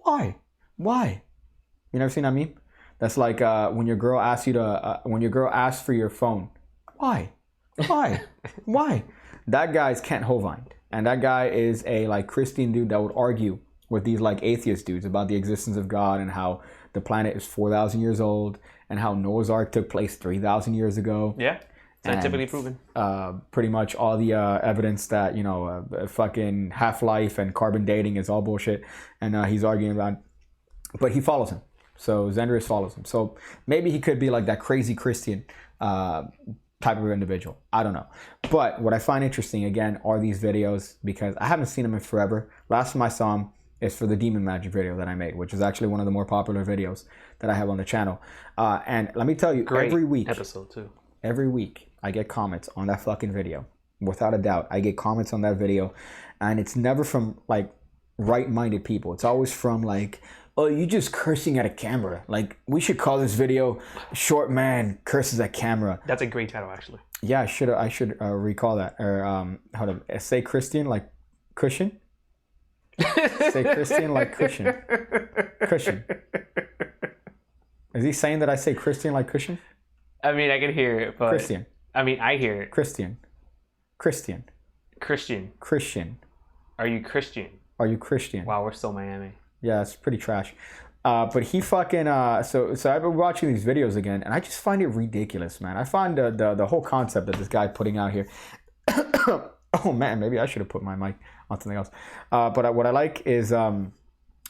You never seen that meme? That's like when your girl asks for your phone. Why? That guy's Kent Hovind, and that guy is a like Christian dude that would argue with these like atheist dudes about the existence of God and how the planet is 4,000 years old and how Noah's Ark took place 3,000 years ago. Yeah. Scientifically And, proven. Pretty much all the evidence that, you know, fucking Half-Life and carbon dating is all bullshit. And he's arguing about, but he follows him. So Zendrius follows him. So maybe he could be like that crazy Christian type of individual. I don't know. But what I find interesting, again, are these videos because I haven't seen him in forever. Last time I saw him is for the Demon Magic video that I made, which is actually one of the more popular videos that I have on the channel. And let me tell you, Great every week, episode, too. every week I get comments on that fucking video. Without a doubt, I get comments on that video, and it's never from like right-minded people. It's always from like, oh, you just cursing at a camera. Like, we should call this video "Short Man Curses at Camera." That's a great title, actually. Yeah, I should recall that. Or hold on, say Christian like cushion. Say Christian like cushion. Cushion. Is he saying that I say Christian like cushion? I mean, I can hear it, but... Christian. I mean, I hear it. Christian. Christian. Christian. Are you Christian? Are you Christian? Wow, we're still Miami. Yeah, it's pretty trash. But he fucking so I've been watching these videos again, and I just find it ridiculous, man. I find the whole concept that this guy putting out here. Oh man, maybe I should have put my mic on something else. But what I like is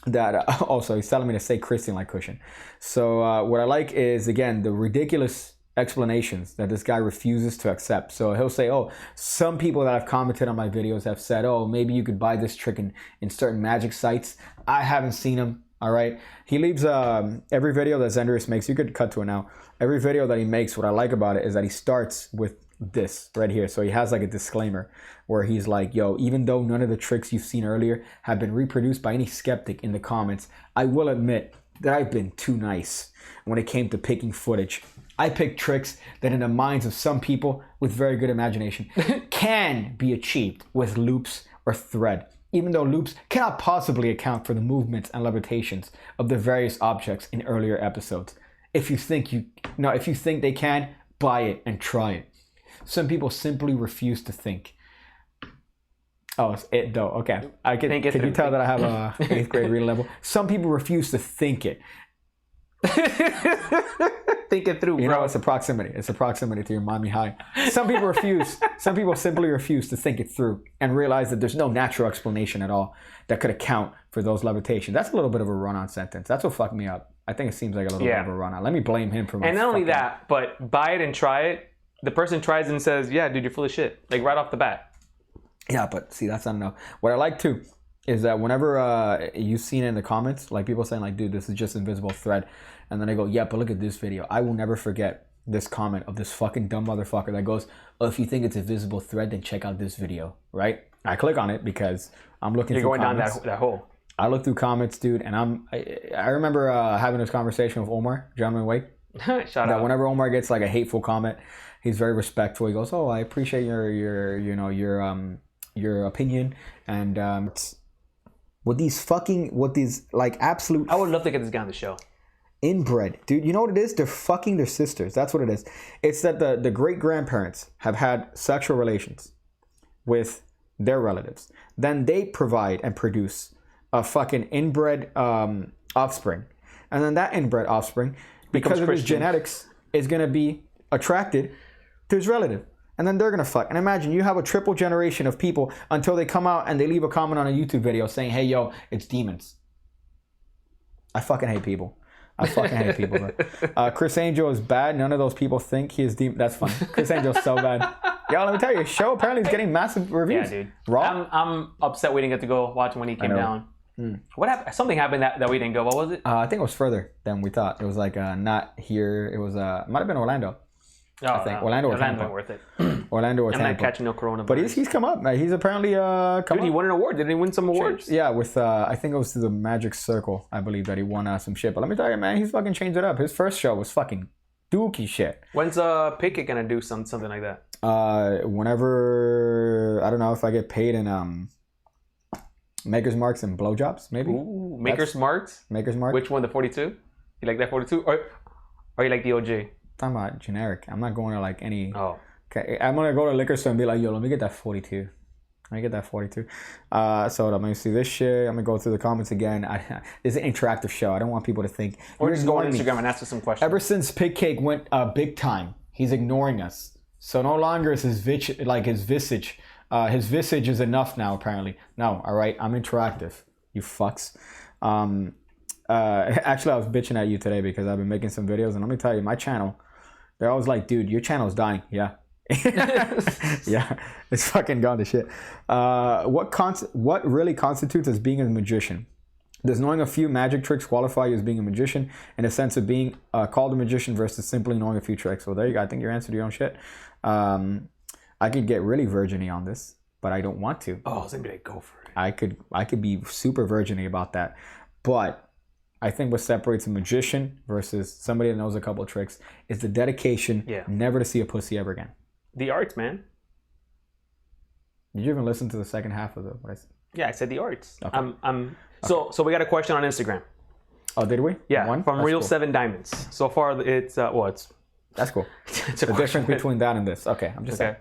that also he's telling me to say Christian like cushion. So what I like is, again, the ridiculous explanations that this guy refuses to accept. So he'll say, oh, some people that have commented on my videos have said, oh, maybe you could buy this trick in certain magic sites. I haven't seen them. All right. He leaves every video that Zendrius makes. You could cut to it now. Every video that he makes, what I like about it is that he starts with this right here. So he has like a disclaimer where he's like, yo, even though none of the tricks you've seen earlier have been reproduced by any skeptic in the comments, I will admit that I've been too nice when it came to picking footage. I picked tricks that in the minds of some people with very good imagination can be achieved with loops or thread, even though loops cannot possibly account for the movements and levitations of the various objects in earlier episodes. If you think they can, buy it and try it. Some people simply refuse to think. Oh, it's it though. Okay. Can you tell that I have a 8th grade reading level? Some people refuse to think it. Think it through, bro. You know, it's a proximity. It's a proximity to your mommy high. Some people simply refuse to think it through and realize that there's no natural explanation at all that could account for those levitations. That's a little bit of a run-on sentence. That's what fucked me up. I think it seems like a little bit of a run-on. Let me blame him for my. And not only that, but buy it and try it. The person tries and says, yeah, dude, you're full of shit. Like right off the bat. Yeah, but see, that's not enough. What I like too is that whenever you've seen it in the comments, like people saying like, dude, this is just invisible thread. And then I go, yeah, but look at this video. I will never forget this comment of this fucking dumb motherfucker that goes, oh, if you think it's a visible thread, then check out this video, right? I click on it because I'm looking through comments. You're going down that hole. I look through comments, dude, and I remember having this conversation with Omar, Gentleman Wake. Shout out. Whenever Omar gets like a hateful comment, he's very respectful. He goes, oh, I appreciate your opinion. And with these like absolute, I would love to get this guy on the show. Inbred, dude. You know what it is? They're fucking their sisters. That's what it is. It's that the great grandparents have had sexual relations with their relatives. Then they provide and produce a fucking inbred offspring, and then that inbred offspring, because of his genetics, is gonna be attracted to his relative. And then they're going to fuck. And imagine you have a triple generation of people until they come out and they leave a comment on a YouTube video saying, hey, yo, it's demons. I fucking hate people. Bro. Chris Angel is bad. None of those people think he is demon. That's funny. Chris Angel's so bad. Yo, let me tell you, his show apparently is getting massive reviews. Yeah, dude. Raw? I'm upset we didn't get to go watch him when he came down. What happened? Something happened that we didn't go. What was it? I think it was further than we thought. It was like not here. It was it might have been Orlando. I think Orlando ain't worth it. Orlando or Tampa. I'm not catching no coronavirus. But he's come up. He's apparently Dude, he won an award. Didn't he win some awards? Yeah, with I think it was through the Magic Circle. I believe that he won some shit. But let me tell you, man, he's fucking changed it up. His first show was fucking dookie shit. When's Pickett gonna do something like that? Whenever, I don't know if I get paid in Maker's Marks and blowjobs, maybe. Ooh, Maker's Marks. Maker's Mark. Which one? The 42? You like that 42, or you like the OG? I'm talking about generic. I'm not going to like any. Oh. Okay, I'm gonna go to a liquor store and be like, yo, let me get that 42. Let me get that 42. So let me see this shit. I'm gonna go through the comments again. It's an interactive show. I don't want people to think. Or just go on Instagram and ask us some questions. Ever since Pig Cake went big time, he's ignoring us. So no longer is his visage. His visage is enough now. Apparently, no. All right, I'm interactive. You fucks. Actually, I was bitching at you today because I've been making some videos, and let me tell you, my channel. They're always like, dude, your channel's dying. Yeah. Yeah. It's fucking gone to shit. What really constitutes as being a magician? Does knowing a few magic tricks qualify you as being a magician in a sense of being called a magician versus simply knowing a few tricks? Well, there you go. I think you answered your own shit. I could get really virgin-y on this, but I don't want to. Oh, so like, go for it. I could be super virgin-y about that. But I think what separates a magician versus somebody that knows a couple of tricks is the dedication never to see a pussy ever again. The arts, man. Did you even listen to the second half of what I said? Yeah, I said the arts. Okay. So we got a question on Instagram. Oh, did we? Yeah, from Real cool. 7 Diamonds. So far, it's that's cool. It's the difference between that and this. Okay, I'm just saying.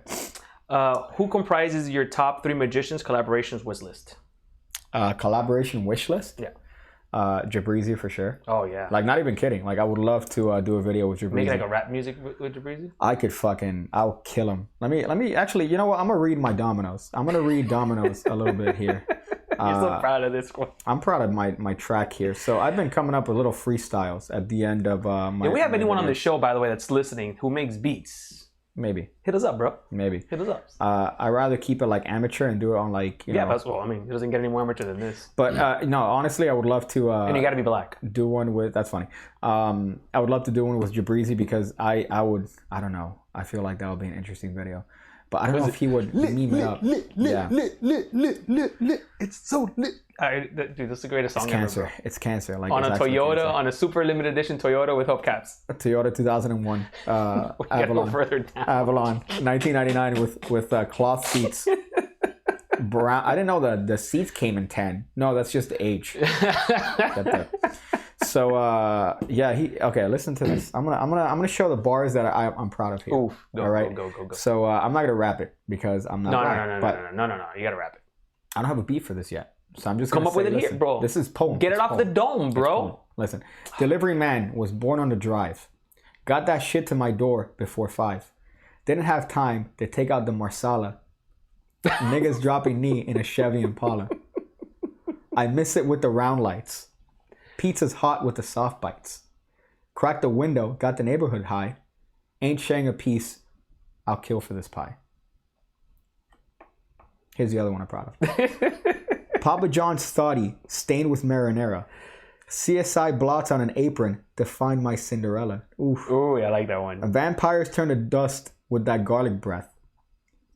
Who comprises your top 3 magicians collaborations wish list? Collaboration wish list? Yeah. Jabrizi for sure. Oh yeah. Like not even kidding. Like I would love to do a video with Jabrizi. Make like a rap music with Jabrizi? I'll kill him. Let me actually, you know what? I'm gonna read my dominoes. I'm gonna read dominoes a little bit here. You're so proud of this one. I'm proud of my track here. So I've been coming up with little freestyles at the end of my. If we have anyone on video. the show, by the way, that's listening who makes beats, Maybe. hit us up, bro. Maybe. Hit us up. I'd rather keep it like amateur and do it on like you know. That's well. I mean, it doesn't get any more amateur than this. But no, honestly, I would love to. And you got to be black. Do one with. That's funny. I would love to do one with Jabrizi because I don't know. I feel like that would be an interesting video. But I don't know if he would meme it up. Yeah. Lit. It's so lit. All right, dude, this is the greatest song It's ever, cancer. bro. It's cancer. Like On it's a actually Toyota, cancer. on a super limited edition Toyota with hubcaps. Toyota 2001 We gotta go Avalon. further down. Avalon 1999 with cloth seats. Brown. I didn't know the seats came in tan. No, that's just the age. So yeah, okay. Listen to this. I'm gonna show the bars that I'm proud of here. Oof. Go, all right. Go. So I'm not gonna rap it because I'm not. No. You gotta rap it. I don't have a beat for this yet. So I'm just Come gonna up with say, it here, listen, bro. This is poem. Get it It's off the poem. dome, bro. Poem. Listen, delivery man was born on the drive. Got that shit to my door before 5. Didn't have time to take out the Marsala. Niggas dropping knee in a Chevy Impala. I miss it with the round lights. Pizza's hot with the soft bites. Cracked the window, got the neighborhood high. Ain't sharing a piece, I'll kill for this pie. Here's the other one I'm proud of. Papa John's thoughty, stained with marinara. CSI blots on an apron to find my Cinderella. Oof. Ooh, I like that one. Vampires turn to dust with that garlic breath.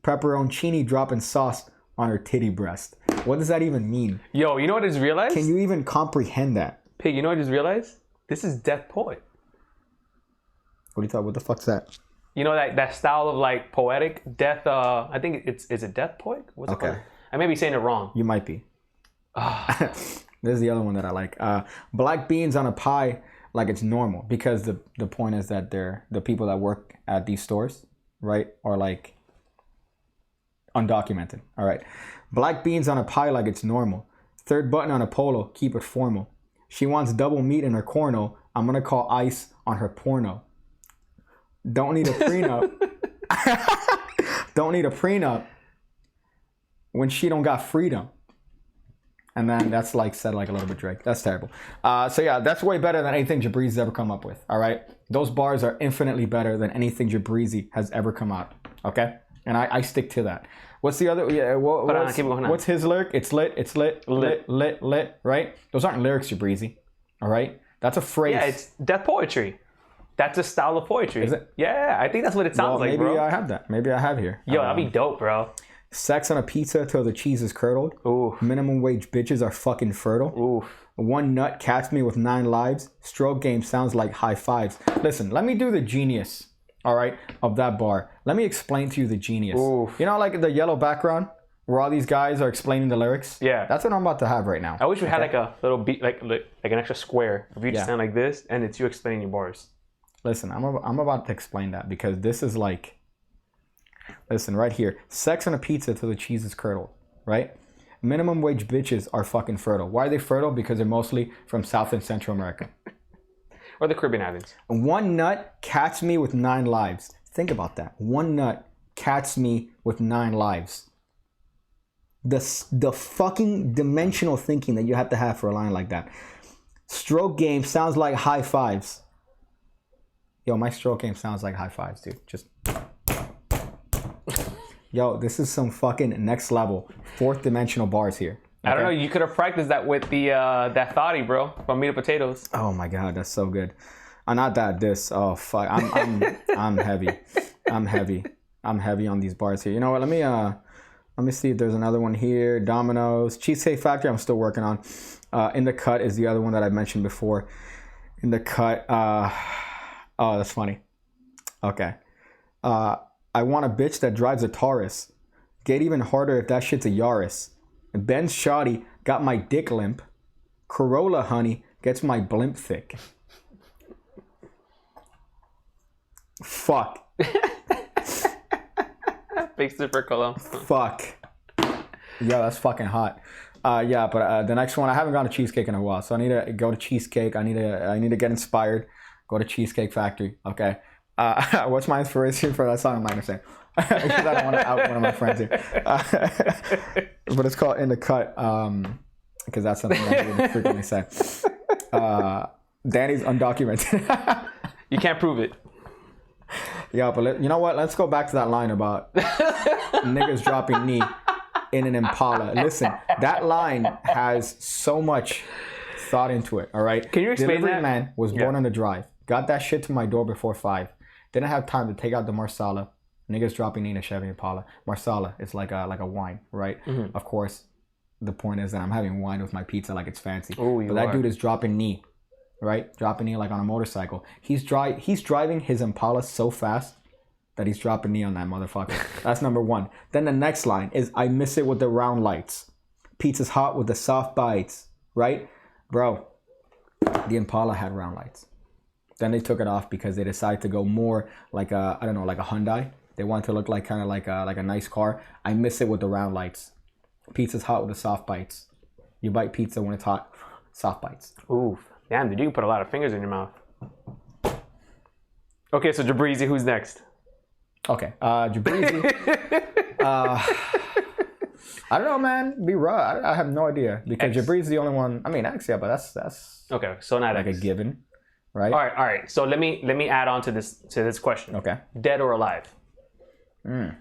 Pepperoncini dropping sauce on her titty breast. What does that even mean? Yo, you know what I just realized? Can you even comprehend that? Pig, you know what I just realized? This is Death Poet. What do you thought? What the fuck's that? You know that style of like poetic death. I think is it Death Poet? What's it Okay. called? I may be saying it wrong. You might be. This is the other one that I like. Black beans on a pie like it's normal because the point is that they're the people that work at these stores, right? Are like undocumented. All right. Black beans on a pie like it's normal. Third button on a polo, keep it formal. She wants double meat in her corno. I'm gonna call ICE on her porno. Don't need a prenup. Don't need a prenup when she don't got freedom. And then that's like said like a little bit Drake. That's terrible. So yeah, that's way better than anything Jabrizi's ever come up with. All right, those bars are infinitely better than anything Jabrizi has ever come out. Okay, and I stick to that. What's the other? Yeah, keep going on. what's his lyric? It's lit. It's lit. Lit. Right? Those aren't lyrics, Jabrizi. All right, that's a phrase. Yeah, it's death poetry. That's a style of poetry. Is it? Yeah, I think that's what it sounds like, maybe bro. I have that. Maybe I have here. Yo, that'd be dope, bro. Sex on a pizza till the cheese is curdled. Ooh. Minimum wage bitches are fucking fertile. Oof. One nut catch me with 9 lives. Stroke game sounds like high fives. Listen, let me do the genius, all right, of that bar. Let me explain to you the genius. Oof. You know, like the yellow background where all these guys are explaining the lyrics? Yeah. That's what I'm about to have right now. I wish we had like a little beat, like an extra square. If you just stand like this, and it's you explaining your bars. Listen, I'm about to explain that because this is like, listen, right here. Sex on a pizza till the cheese is curdled, right? Minimum wage bitches are fucking fertile. Why are they fertile? Because they're mostly from South and Central America. Or the Caribbean Islands. One nut cats me with 9 lives. Think about that. One nut cats me with 9 lives. The fucking dimensional thinking that you have to have for a line like that. Stroke game sounds like high fives. Yo, my stroke game sounds like high fives, dude. Just. Yo, this is some fucking next level, 4th dimensional bars here. Okay? I don't know. You could have practiced that with the that thotty, bro, from Meat and Potatoes. Oh my god, that's so good. Not that this. Oh fuck, I'm heavy. I'm heavy on these bars here. You know what? Let me see if there's another one here. Domino's, Cheesecake Factory. I'm still working on. In the Cut is the other one that I mentioned before. In the Cut. Oh, that's funny. Okay. I want a bitch that drives a Taurus. Get even harder if that shit's a Yaris. Ben's shoddy got my dick limp. Corolla honey gets my blimp thick. Fuck. Big super column. Fuck. Yeah, that's fucking hot. Yeah, but the next one, I haven't gone to Cheesecake in a while, so I need to go to Cheesecake. I need to get inspired. Go to Cheesecake Factory. Okay. What's my inspiration for that song? I'm not gonna say. Because I don't want to out one of my friends here. But it's called In the Cut, because that's something that I would frequently say. Danny's undocumented. You can't prove it. Yeah, but you know what? Let's go back to that line about niggas dropping knee in an Impala. Listen, that line has so much thought into it, all right? Can you explain Delivery that? man was born on the drive. Got that shit to my door before 5. Didn't have time to take out the Marsala. Niggas dropping knee in a Chevy Impala. Marsala is like a wine, right? Mm-hmm. Of course, the point is that I'm having wine with my pizza like it's fancy. Oh, but that dude is dropping knee, right? Dropping knee like on a motorcycle. He's driving his Impala so fast that he's dropping knee on that motherfucker. That's number one. Then the next line is, I miss it with the round lights. Pizza's hot with the soft bites, right? Bro, the Impala had round lights. Then they took it off because they decided to go more like a Hyundai. They wanted to look like kind of like a nice car. I miss it with the round lights. Pizza's hot with the soft bites. You bite pizza when it's hot, soft bites. Ooh, damn, dude, you can put a lot of fingers in your mouth. Okay, so Jabrizi, who's next? Okay, Jabrizi. I don't know, man. Be raw. I have no idea because Jabrizi's the only one. I mean, actually, yeah, but that's Okay, so not like X. a given, right? All right. So let me add on to this question. Okay. Dead or alive? You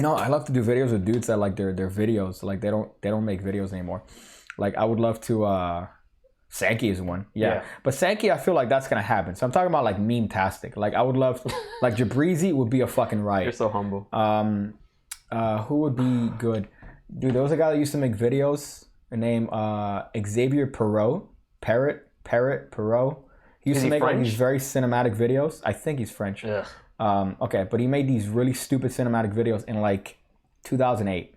know, I love to do videos with dudes that like their videos. Like they don't make videos anymore. Like I would love to. Sankey is one, yeah. But Sankey, I feel like that's gonna happen. So I'm talking about like meme-tastic. Like I would love, like Jabrizi would be a fucking riot. You're so humble. Who would be good? Dude, there was a guy that used to make videos named Xavier Perot. Perot. He used to make like these very cinematic videos. I think he's French. Ugh. Okay, but he made these really stupid cinematic videos in like 2008,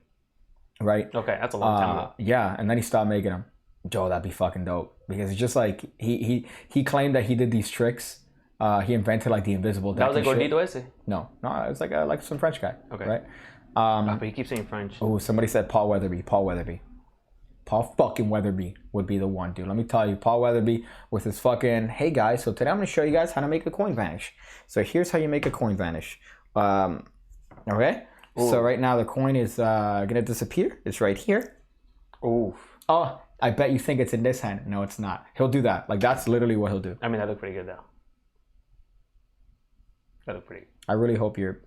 right? Okay, that's a long time ago. Yeah, and then he stopped making them. Joe, that'd be fucking dope because it's just like he claimed that he did these tricks. He invented like the invisible deck. That was like Gordito ese? No, it's like some French guy. Okay. Right? But he keeps saying French. Oh, somebody said Paul Weatherby. Paul fucking Weatherby would be the one, dude. Let me tell you, Paul Weatherby with his fucking, hey guys, so today I'm going to show you guys how to make a coin vanish. So here's how you make a coin vanish. Okay? Ooh. So right now the coin is going to disappear. It's right here. Ooh. Oh, I bet you think it's in this hand. No, it's not. He'll do that. Like that's literally what he'll do. I mean, that looked pretty good though. That looked pretty good. I really hope you're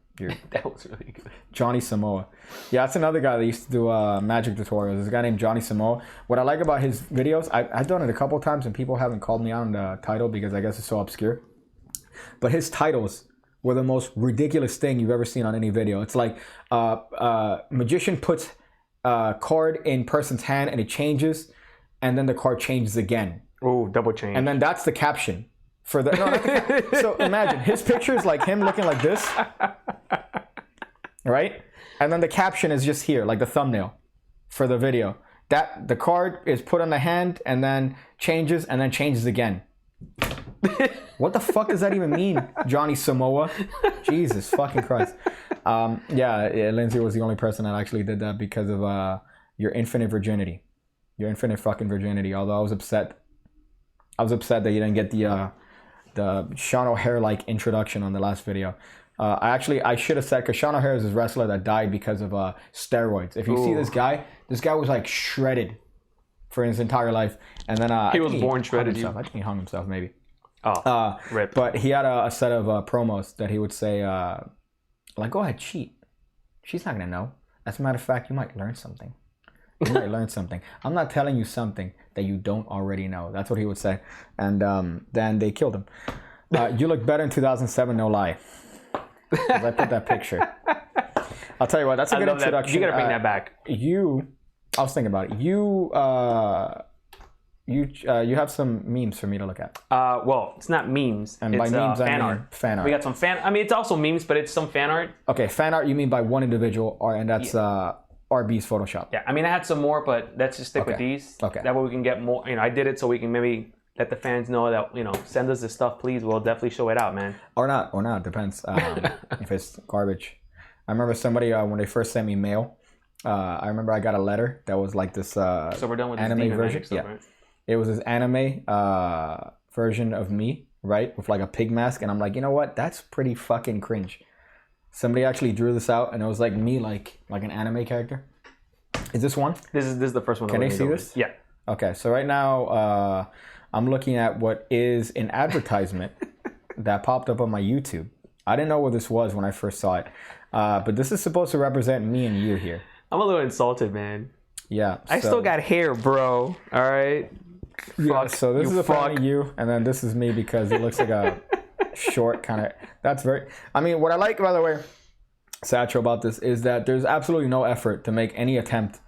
That was really good. Johnny Samoa. Yeah, that's another guy that used to do magic tutorials. There's a guy named Johnny Samoa. What I like about his videos, I've done it a couple times and people haven't called me out on the title because I guess it's so obscure. But his titles were the most ridiculous thing you've ever seen on any video. It's like magician puts a card in person's hand and it changes and then the card changes again. Oh, double change. And then that's the caption. For the, no, not the so imagine his picture is like him looking like this, right? And then the caption is just here, like the thumbnail for the video. That the card is put on the hand and then changes again. What the fuck does that even mean, Johnny Samoa? Jesus fucking Christ. Yeah, Lindsay was the only person that actually did that because of your infinite virginity, your infinite fucking virginity. Although I was upset that you didn't get the Sean O'Haire like introduction on the last video. I should have said, because Sean O'Haire is this wrestler that died because of steroids. If you see this guy was like shredded for his entire life, and then he was born shredded. I think he hung himself maybe. Oh, rip. But he had a set of promos that he would say like, go ahead, cheat. She's not gonna know. As a matter of fact, you might learn something. You might learn something. I'm not telling you something that you don't already know. That's what he would say. And then they killed him. You look better in 2007, no lie. I put that picture. I'll tell you what, that's a good introduction. You gotta bring that back. I was thinking about it. You have some memes for me to look at. Well, it's not memes. And it's by memes, fan I mean art. Fan art. We got some fan. I mean, it's also memes, but it's some fan art. Okay, fan art. You mean by one individual, and that's RB's Photoshop. Yeah, I mean, I had some more, but let's just stick with these. Okay. That way we can get more. I did it so we can maybe let the fans know that send us this stuff, please. We'll definitely show it out, man. Or not. Depends. If it's garbage. I remember somebody when they first sent me mail. I remember I got a letter that was like this. So we're done with anime this version. stuff, Yeah, right? it was this anime version of me, right, with like a pig mask, and I'm like, you know what? That's pretty fucking cringe. Somebody actually drew this out, and it was like me, like an anime character. Is this one? This is the first one. Can they see this? Yeah. Okay, so right now I'm looking at what is an advertisement that popped up on my YouTube. I didn't know what this was when I first saw it, but this is supposed to represent me and you here. I'm a little insulted, man. Yeah. I still got hair, bro. All right. Yeah, Fuck, so this is apparently you, and then this is me because it looks like a short kind of. That's very. I mean, what I like, by the way, Satchel, about this is that there's absolutely no effort to make any attempt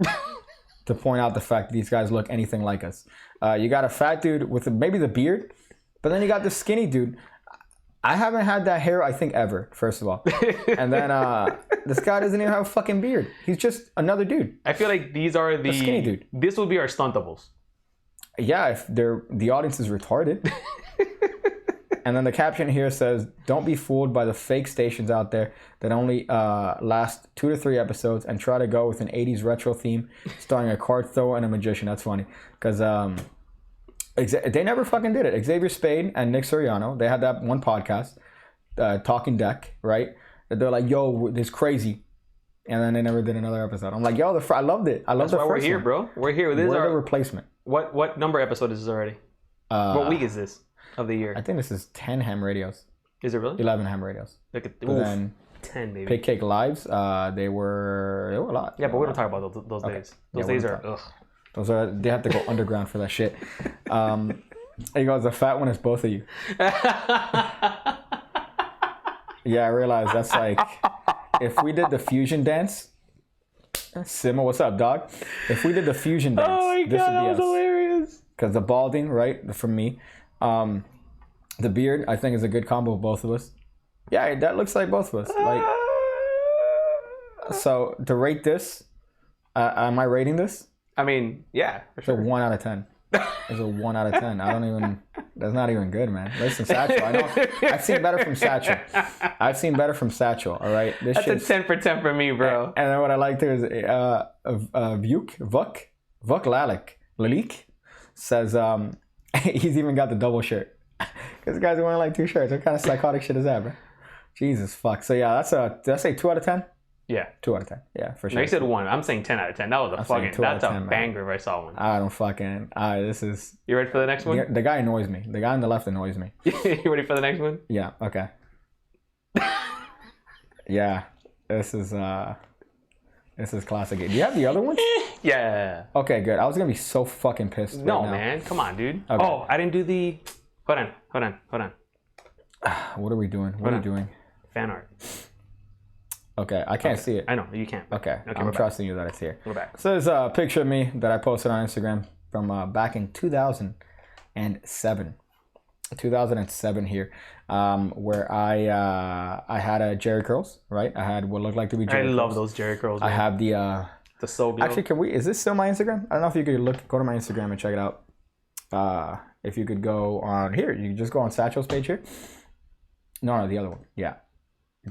to point out the fact that these guys look anything like us. You got a fat dude with maybe the beard, but then you got the skinny dude. I haven't had that hair, I think, ever, first of all. And then this guy doesn't even have a fucking beard. He's just another dude. I feel like these are the skinny dude. This would be our stuntables. Yeah, if the audience is retarded. And then the caption here says, "Don't be fooled by the fake stations out there that only last 2 to 3 episodes and try to go with an 80s retro theme starring a card thrower and a magician." That's funny because they never fucking did it. Xavier Spade and Nick Soriano, they had that one podcast, Talking Deck, right? They're like, "Yo, this is crazy," and then they never did another episode. I'm like, "Yo, I loved it. I loved the first one." We're here, bro. We're here. This is We're our the replacement. What number episode is this already? What week is this of the year? I think this is 10 ham radios. Is it really? 11 ham radios. Look at But then 10 maybe. Pig Cake Lives, they were a lot. Yeah, but we don't talk about those days. Those days are ugh. They have to go underground for that shit. He goes, "The fat one is both of you." Yeah, I realized that's like if we did the fusion dance. Sima, what's up, dog? If we did the fusion dance, oh my god, that was hilarious. Because the balding, right, from me, the beard, I think is a good combo of both of us. Yeah, that looks like both of us. Like, so to rate this, am I rating this? I mean, yeah, for sure. It's a 1 out of 10. It's a 1 out of 10. I don't even. That's not even good, man. Listen, Satchel. I know. I've seen better from Satchel. All right. That's a 10 for 10 for me, bro. And then what I liked here is Vuk Lalik says he's even got the double shirt because the guys are wearing like 2 shirts. What kind of psychotic shit is that, bro? Jesus fuck. So yeah, did I say 2 out of 10? Yeah. 2 out of 10. Yeah, for sure. No, you said 1. I'm saying 10 out of 10. That was a fucking. That's a 10, banger if I saw one. I don't fucking. This is. You ready for the next one? The guy annoys me. The guy on the left annoys me. You ready for the next one? Yeah. Okay. Yeah. This is classic. Do you have the other one? Yeah. Okay, good. I was gonna be so fucking pissed. No, right now. man. Come on, dude. Okay. Oh, I didn't do the. Hold on. What are we doing? What are you doing? Fan art. Okay, I can't see it. I know, you can't. Okay, I'm trusting you that it's here. We're back. So there's a picture of me that I posted on Instagram from back in 2007. 2007 here, where I had a Jerry curls, right? I had what looked like to be Jerry curls. I love those Jerry curls. Man. I have the soul glow. Actually, is this still my Instagram? I don't know if you could go to my Instagram and check it out. If you could go on here, you can just go on Satchel's page here. No, the other one. Yeah.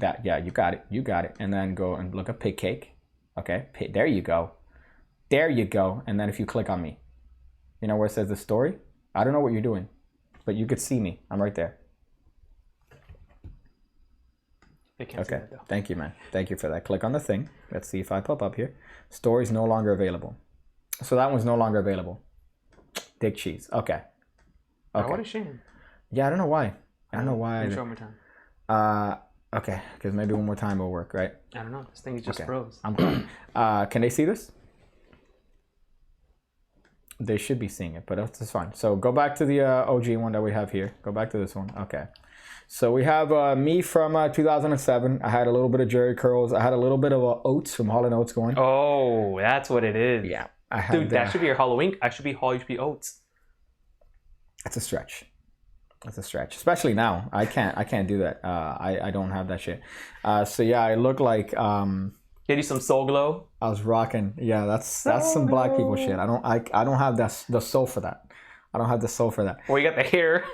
You got it. And then go and look up Pig Cake. Okay, there you go. And then if you click on me, you know where it says the story? I don't know what you're doing, but you could see me. I'm right there. They can't see that, though. Thank you, man. Thank you for that. Click on the thing. Let's see if I pop up here. Story's no longer available. So that one's no longer available. Dick cheese. Okay. Oh, what a shame. Yeah, I don't know why. I don't know why. Show more time. Okay, because maybe one more time will work, right? I don't know. This thing is just froze. I'm going. Can they see this? They should be seeing it, but that's fine. So go back to the OG one that we have here. Go back to this one. Okay. So we have me from 2007. I had a little bit of Jerry curls. I had a little bit of Oats from Hall & Oates going. Oh, that's what it is. Yeah. Dude, that should be your Halloween. I should be Oats. That's a stretch. Especially now. I can't do that. I don't have that shit. So yeah, I look like Get you some soul glow. I was rocking. Yeah, that's some black people shit. I don't have the soul for that. I don't have the soul for that. Well, you got the hair.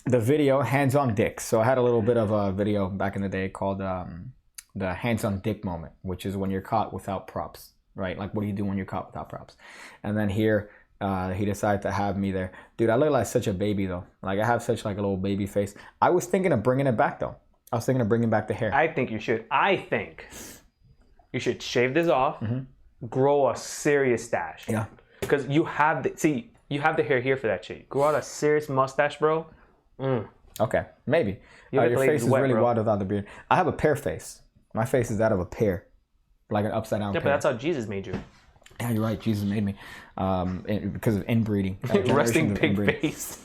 The video, hands on dick. So I had a little bit of a video back in the day called the hands on dick moment, which is when you're caught without props, right? Like, what do you do when you're caught without props? And then here, he decided to have me there. Dude, I look like such a baby though. Like, I have such like a little baby face. I was thinking of bringing it back though. I was thinking of bringing back the hair. I think you should. I think you should shave this off, grow a serious stash. Yeah. Because you have the hair here for that shit. Grow out a serious mustache, bro. Okay, maybe. You look Your like face it's is wet, really bro. wide without the beard. I have a pear face. My face is that of a pear, like an upside down Yeah, pear. but that's how Jesus made you. Yeah, you're right. Jesus made me because of inbreeding. Resting generations of pig inbreeding. face.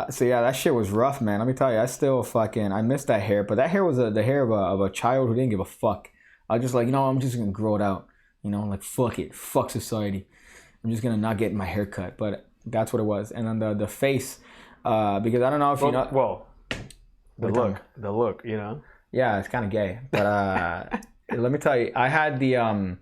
So yeah, that shit was rough, man. Let me tell you, I miss that hair. But that hair was the hair of a child who didn't give a fuck. I was just like, I'm just gonna grow it out. Like fuck it, fuck society. I'm just gonna not get my hair cut. But that's what it was. And then the face, because I don't know if you know. Well, the look, Yeah, it's kind of gay. But let me tell you, I had the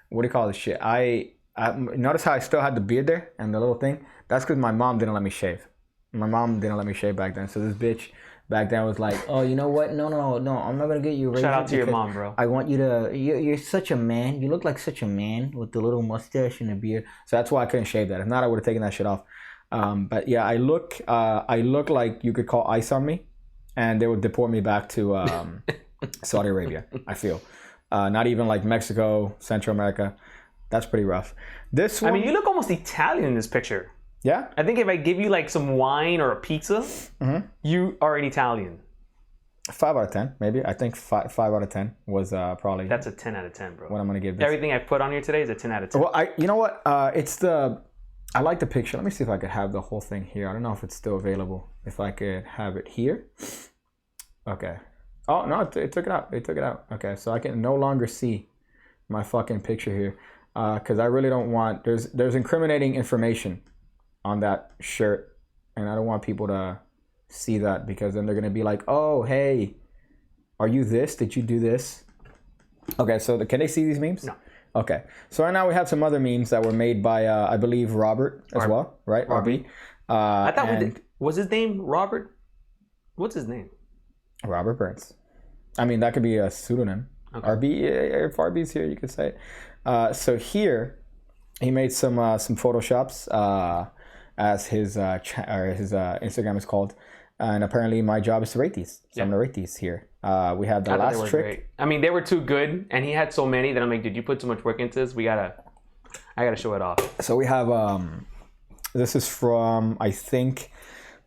what do you call this shit? I notice how I still had the beard there and the little thing. That's because my mom didn't let me shave. My mom didn't let me shave back then. So this bitch back then was like, oh, you know what? No, I'm not gonna get you a razor. Shout out to your mom, bro. I want you to. You're such a man. You look like such a man with the little mustache and the beard. So that's why I couldn't shave that. If not, I would have taken that shit off. But yeah, I look like you could call ICE on me, and they would deport me back to Saudi Arabia. I feel. Not even like Mexico, Central America. That's pretty rough. This one, I mean, you look almost Italian in this picture. yeah. I think if I give you like some wine or a pizza, you are an Italian. 5 out of 10, maybe. I think 5 out of 10 was probably That's a 10 out of 10, bro. what I'm gonna give this. Everything I put on here today is a 10 out of 10. Well, you know what? I like the picture. Let me see if I could have the whole thing here. I don't know if it's still available. If I could have it here. Okay. Oh no, it took it out. They took it out. Okay, so I can no longer see my fucking picture here, because I really don't want. There's incriminating information on that shirt, and I don't want people to see that, because then they're gonna be like, oh hey, are you this? Did you do this? Okay, so can they see these memes? No. Okay, so right now we have some other memes that were made by I believe Robert as well, right? RB. I thought and was his name Robert? What's his name? Robert Burns. I mean, that could be a pseudonym. Okay. RB, if RB's here, you could say it. So here, he made some photoshops as his Instagram is called, and apparently my job is to rate these. So I'm gonna rate these here. We have the I thought they last were trick. great. I mean, they were too good, and he had so many that I'm like, dude, you put too much work into this. I gotta show it off. So we have this is from, I think,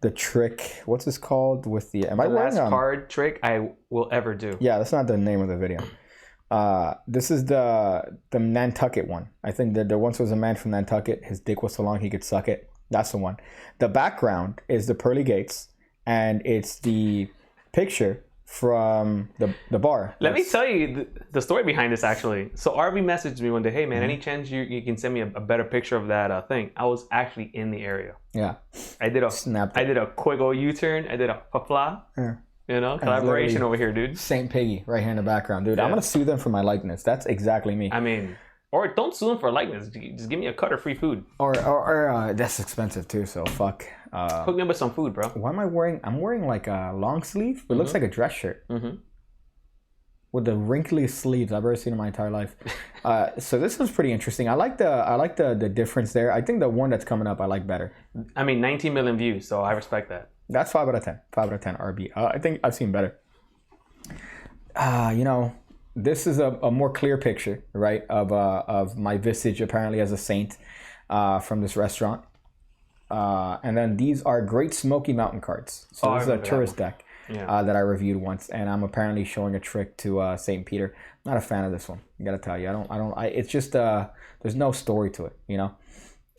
the trick. What's this called? With the am I The wearing last card trick I will ever do. Yeah, that's not the name of the video. This is the Nantucket one. I think that there once was a man from Nantucket. His dick was so long he could suck it. That's the one. The background is the pearly gates, and it's the picture from the bar. Let me tell you the story behind this, actually. So RB messaged me one day, hey man, any chance you can send me a better picture of that thing? I was actually in the area. Yeah. I did Snapped it. a quick old U-turn. I did a fla. Yeah. Collaboration over here, dude. Saint Piggy right here in the background, dude. I'm gonna sue them for my likeness. That's exactly me. I mean, or don't sue them for likeness. Just give me a cut or free food. Or that's expensive too. So fuck. Hook me up with some food, bro. Why am I wearing? I'm wearing like a long sleeve. It looks like a dress shirt. Mm-hmm. With the wrinkliest sleeves I've ever seen in my entire life. So this one's pretty interesting. I like the difference there. I think the one that's coming up I like better. I mean, 19 million views, so I respect that. That's 5 out of 10. 5 out of 10 RB. I think I've seen better. This is a more clear picture, right, of my visage apparently as a saint from this restaurant. And then these are Great Smoky Mountain cards. So this is a tourist deck. Yeah. That I reviewed once, and I'm apparently showing a trick to St. Peter. Not a fan of this one. I gotta tell you, it's just there's no story to it,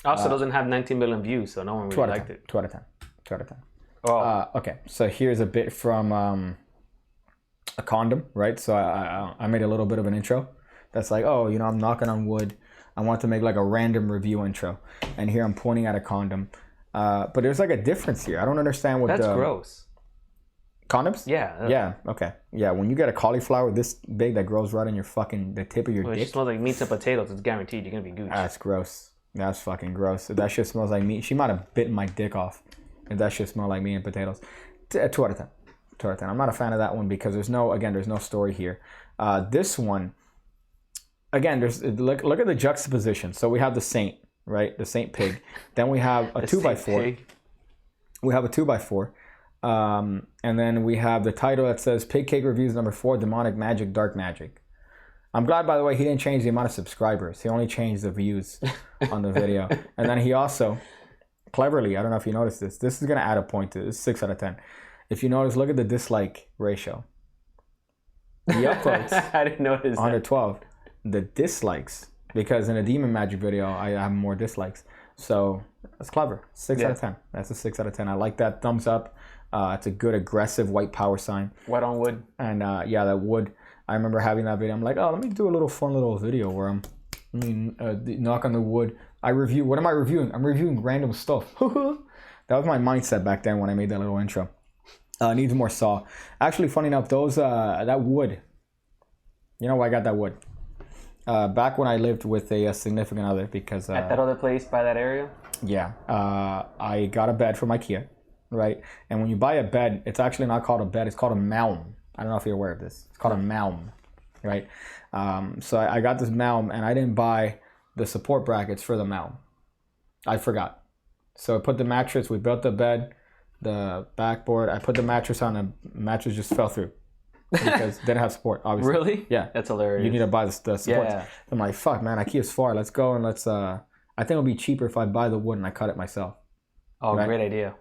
Also doesn't have 19 million views, so no one really liked it. 2 out of 10. 2 out of 10. Oh. Okay, so here's a bit from a condom, right? So I made a little bit of an intro. That's like, I'm knocking on wood. I want to make like a random review intro, and here I'm pointing at a condom. But there's like a difference here. I don't understand what That's gross. Condoms? Yeah. Yeah. Okay. Yeah. When you get a cauliflower this big that grows right on your the tip of your It dick. smells like meats and potatoes. It's guaranteed you're gonna be gooch. That's gross. That's fucking gross. If that shit smells like meat, she might have bitten my dick off. If that shit smelled like meat and potatoes. 2 out of 10. 2 out of 10. I'm not a fan of that one because there's no story here. This one, again, look at the juxtaposition. So we have the saint, right? The saint pig. Then we have a 2x4. We have a 2x4. And then we have the title that says Pig Cake Reviews number 4, Demonic Magic, Dark Magic. I'm glad, by the way, he didn't change the amount of subscribers. He only changed the views on the video. And then he also, cleverly, I don't know if you noticed this. This is going to add a point to this. 6 out of 10. If you notice, look at the dislike ratio. The upvotes, I didn't notice 112. The dislikes, because in a Demon Magic video, I have more dislikes. So that's clever. 6 out of 10. That's a 6 out of 10. I like that. Thumbs up. It's a good aggressive white power sign. Wet on wood. And yeah, that wood. I remember having that video. I'm like, oh, let me do a little fun little video where I'm knock on the wood. I review. What am I reviewing? I'm reviewing random stuff. That was my mindset back then when I made that little intro. Needs more saw. Actually, funny enough, those that wood. You know why I got that wood? Back when I lived with a significant other, because at that other place by that area. Yeah, I got a bed from IKEA, right? And when you buy a bed, it's actually not called a bed; it's called a malm. I don't know if you're aware of this. It's called a malm, right? So I got this malm, and I didn't buy the support brackets for the malm. I forgot. So I put the mattress. We built the bed, the backboard. I put the mattress on. The mattress just fell through because it didn't have support. Obviously. Really? Yeah. That's hilarious. You need to buy the support. Yeah. I'm like, fuck, man. IKEA's far. Let's go and let's. I think it'll be cheaper if I buy the wood and I cut it myself. Oh, right? Great idea.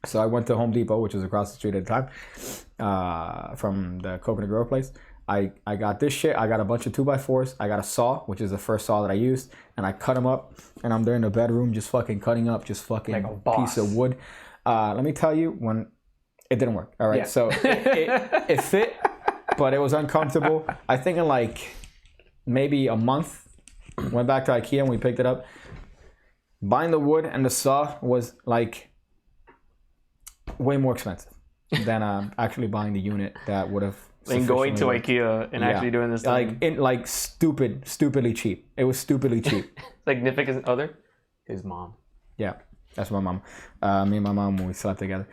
So I went to Home Depot, which was across the street at the time, from the Coconut Grove place. I got this shit. I got a bunch of 2x4s. I got a saw, which is the first saw that I used, and I cut them up. And I'm there in the bedroom, just fucking cutting up, just fucking like a boss. Piece of wood. Let me tell you, when it didn't work. All right, Yeah. So it fit, but it was uncomfortable. I think in like maybe a month, went back to IKEA and we picked it up. Buying the wood and the saw was like way more expensive than actually buying the unit that would have. And going to IKEA and actually doing this thing. Like stupidly cheap. It was stupidly cheap. Significant other? His mom. Yeah, that's my mom. Me and my mom when we slept together.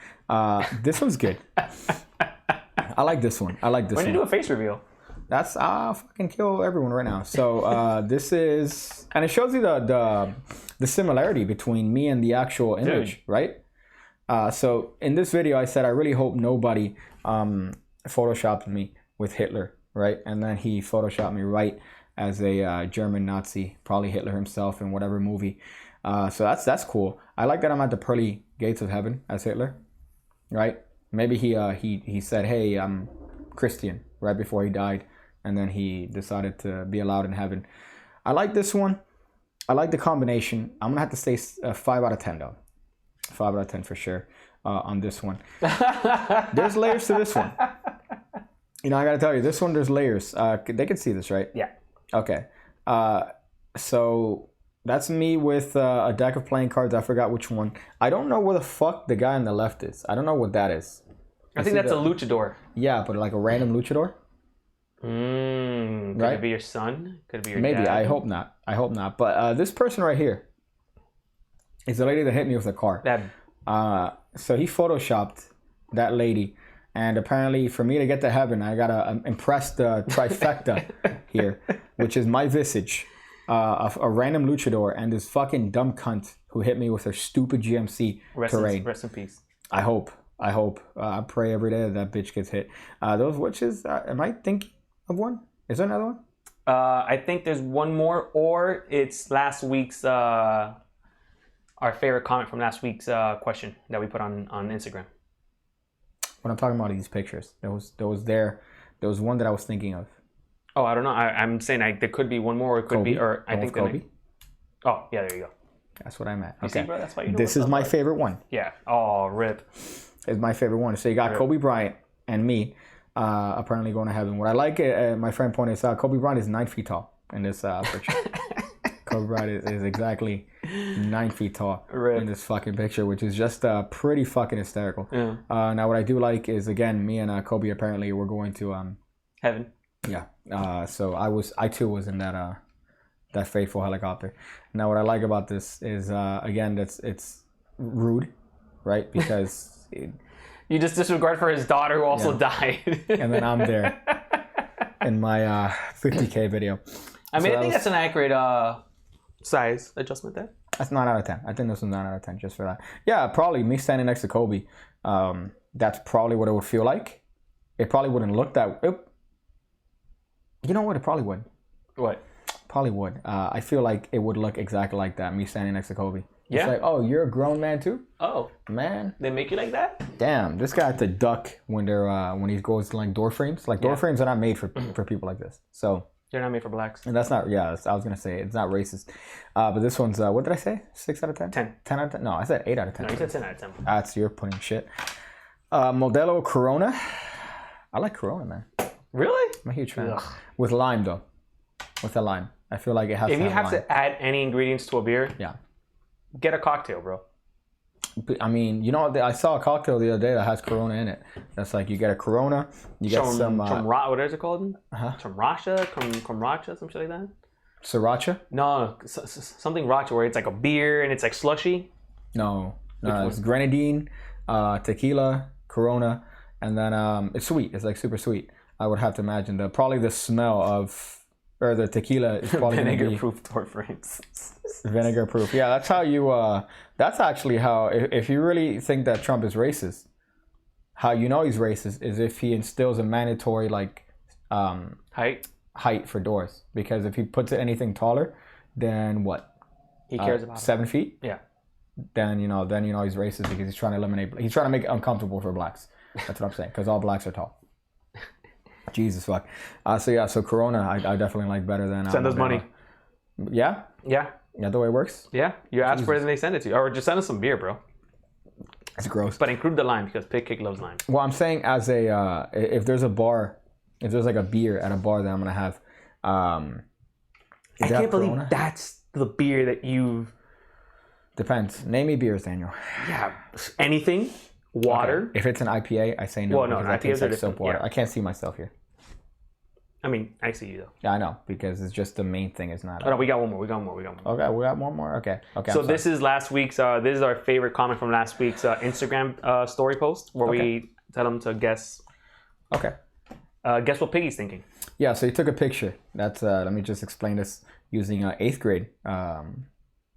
This one's good. I like this one. When did you do a face reveal? That's I'll fucking kill everyone right now. So this is, and it shows you the similarity between me and the actual image, Dude. right? So in this video, I said I really hope nobody photoshopped me with Hitler, right? And then he photoshopped me right as a German Nazi, probably Hitler himself in whatever movie. So that's cool. I like that I'm at the pearly gates of heaven as Hitler, right? Maybe he said, hey, I'm Christian, right before he died, and then he decided to be allowed in heaven. I like this one. I like the combination. I'm gonna have to say 5 out of 10 though. 5 out of 10 for sure on this one. There's layers to this one. You know, I gotta tell you, this one there's layers. They can see this, right? Yeah. Okay. So that's me with a deck of playing cards. I forgot which one. I don't know where the fuck the guy on the left is. I don't know what that is. I think that's a luchador. Yeah, but like a random luchador. Could Right? it be your son? Could it be your Maybe. dad? I hope not. But this person right here is the lady that hit me with the car. So he photoshopped that lady, and apparently for me to get to heaven, I gotta impress the trifecta here, which is my visage, a random luchador, and this fucking dumb cunt who hit me with her stupid GMC terrain. Rest in peace. I hope. I pray every day that bitch gets hit. Those witches. Am I thinking of one? Is there another one? I think there's one more, or it's last week's our favorite comment from last week's question that we put on Instagram. When I'm talking about these pictures, there was one that I was thinking of. Oh, I don't know. I'm saying there could be one more, or it could Kobe? be, or I think Kobe. Oh, yeah, there you go. That's what I meant. You Okay, see, bro, that's why you know this what's is up, my bud. favorite one. Yeah. Oh, rip. It's my favorite one. So you got Rip. Kobe Bryant and me, apparently going to heaven. What I like, my friend pointed out, Kobe Bryant is 9 feet tall in this picture. Kobe Bryant is exactly 9 feet tall Rip. in this fucking picture, which is just pretty fucking hysterical. Yeah. Now, what I do like is, again, me and Kobe apparently we're going to Heaven. yeah. So I too was in that fateful helicopter. Now, what I like about this is again, it's rude, right? Because You just disregard for his daughter who also died. and then I'm there in my 50K video. I mean, So I think that's an accurate size adjustment there. That's 9 out of 10. I think this was 9 out of 10 just for that. Yeah, probably me standing next to Kobe. That's probably what it would feel like. It probably wouldn't look that. You know what? It probably would. What? Probably would. I feel like it would look exactly like that. Me standing next to Kobe. Yeah. It's like, oh, you're a grown man too, Oh, man. they make you like that? Damn, this guy had to duck when when he goes to like door frames. Like door frames are not made for people like this. So. They're not made for blacks. And that's not, I was going to say, it's not racist. But this one's, what did I say? 6 out of 10? 10. 10 out of 10? No, I said 8 out of 10. No, you said 10 out of 10. That's, you're putting shit. Modelo Corona. I like Corona, man. Really? I'm a huge fan. Ugh. With lime, though. With the lime. I feel like it has If to you have lime. to add any ingredients to a beer, Yeah. get a cocktail, bro. But, I mean, you know, I saw a cocktail the other day that has Corona in it. That's like, you get a Corona, you get some... what is it called? Uh-huh. Komracha, some shit like that? Sriracha? No, something racha where it's like a beer and it's like slushy. No, it's grenadine, tequila, Corona, and then it's sweet. It's like super sweet. I would have to imagine probably the smell of, or the tequila is probably Vinegar-proof door frames. Vinegar proof. Yeah, that's how you. That's actually how. If you really think that Trump is racist, how you know he's racist is if he instills a mandatory like height for doors. Because if he puts it anything taller, then what? He cares about 7 feet. Yeah. Then you know he's racist because he's trying to eliminate. He's trying to make it uncomfortable for blacks. That's what I'm saying. Because all blacks are tall. Jesus fuck. So Corona, I definitely like better than. Send us money. Yeah. Yeah. Yeah, the way it works. Yeah. You ask for it and they send it to you, or just send us some beer, bro. It's gross. But include the lime because Pig Kick loves lime. Well, I'm saying as a if there's a bar, if there's like a beer at a bar that I'm gonna have, I can't believe that's the beer that you've. Depends. Name me beers, Daniel. Yeah, anything. Water. Okay. If it's an IPA, I say no. Well, no, because I IPAs taste are like soap different, water. yeah. I can't see myself here. I mean, I see you though. Yeah, I know because it's just the main thing is not. Oh no, we got one more. Okay, we got one more. Okay. So this is last week's. This is our favorite comment from last week's Instagram story post where we tell them to guess. Okay. Guess what Piggy's thinking. Yeah, so you took a picture. That's let me just explain this using 8th grade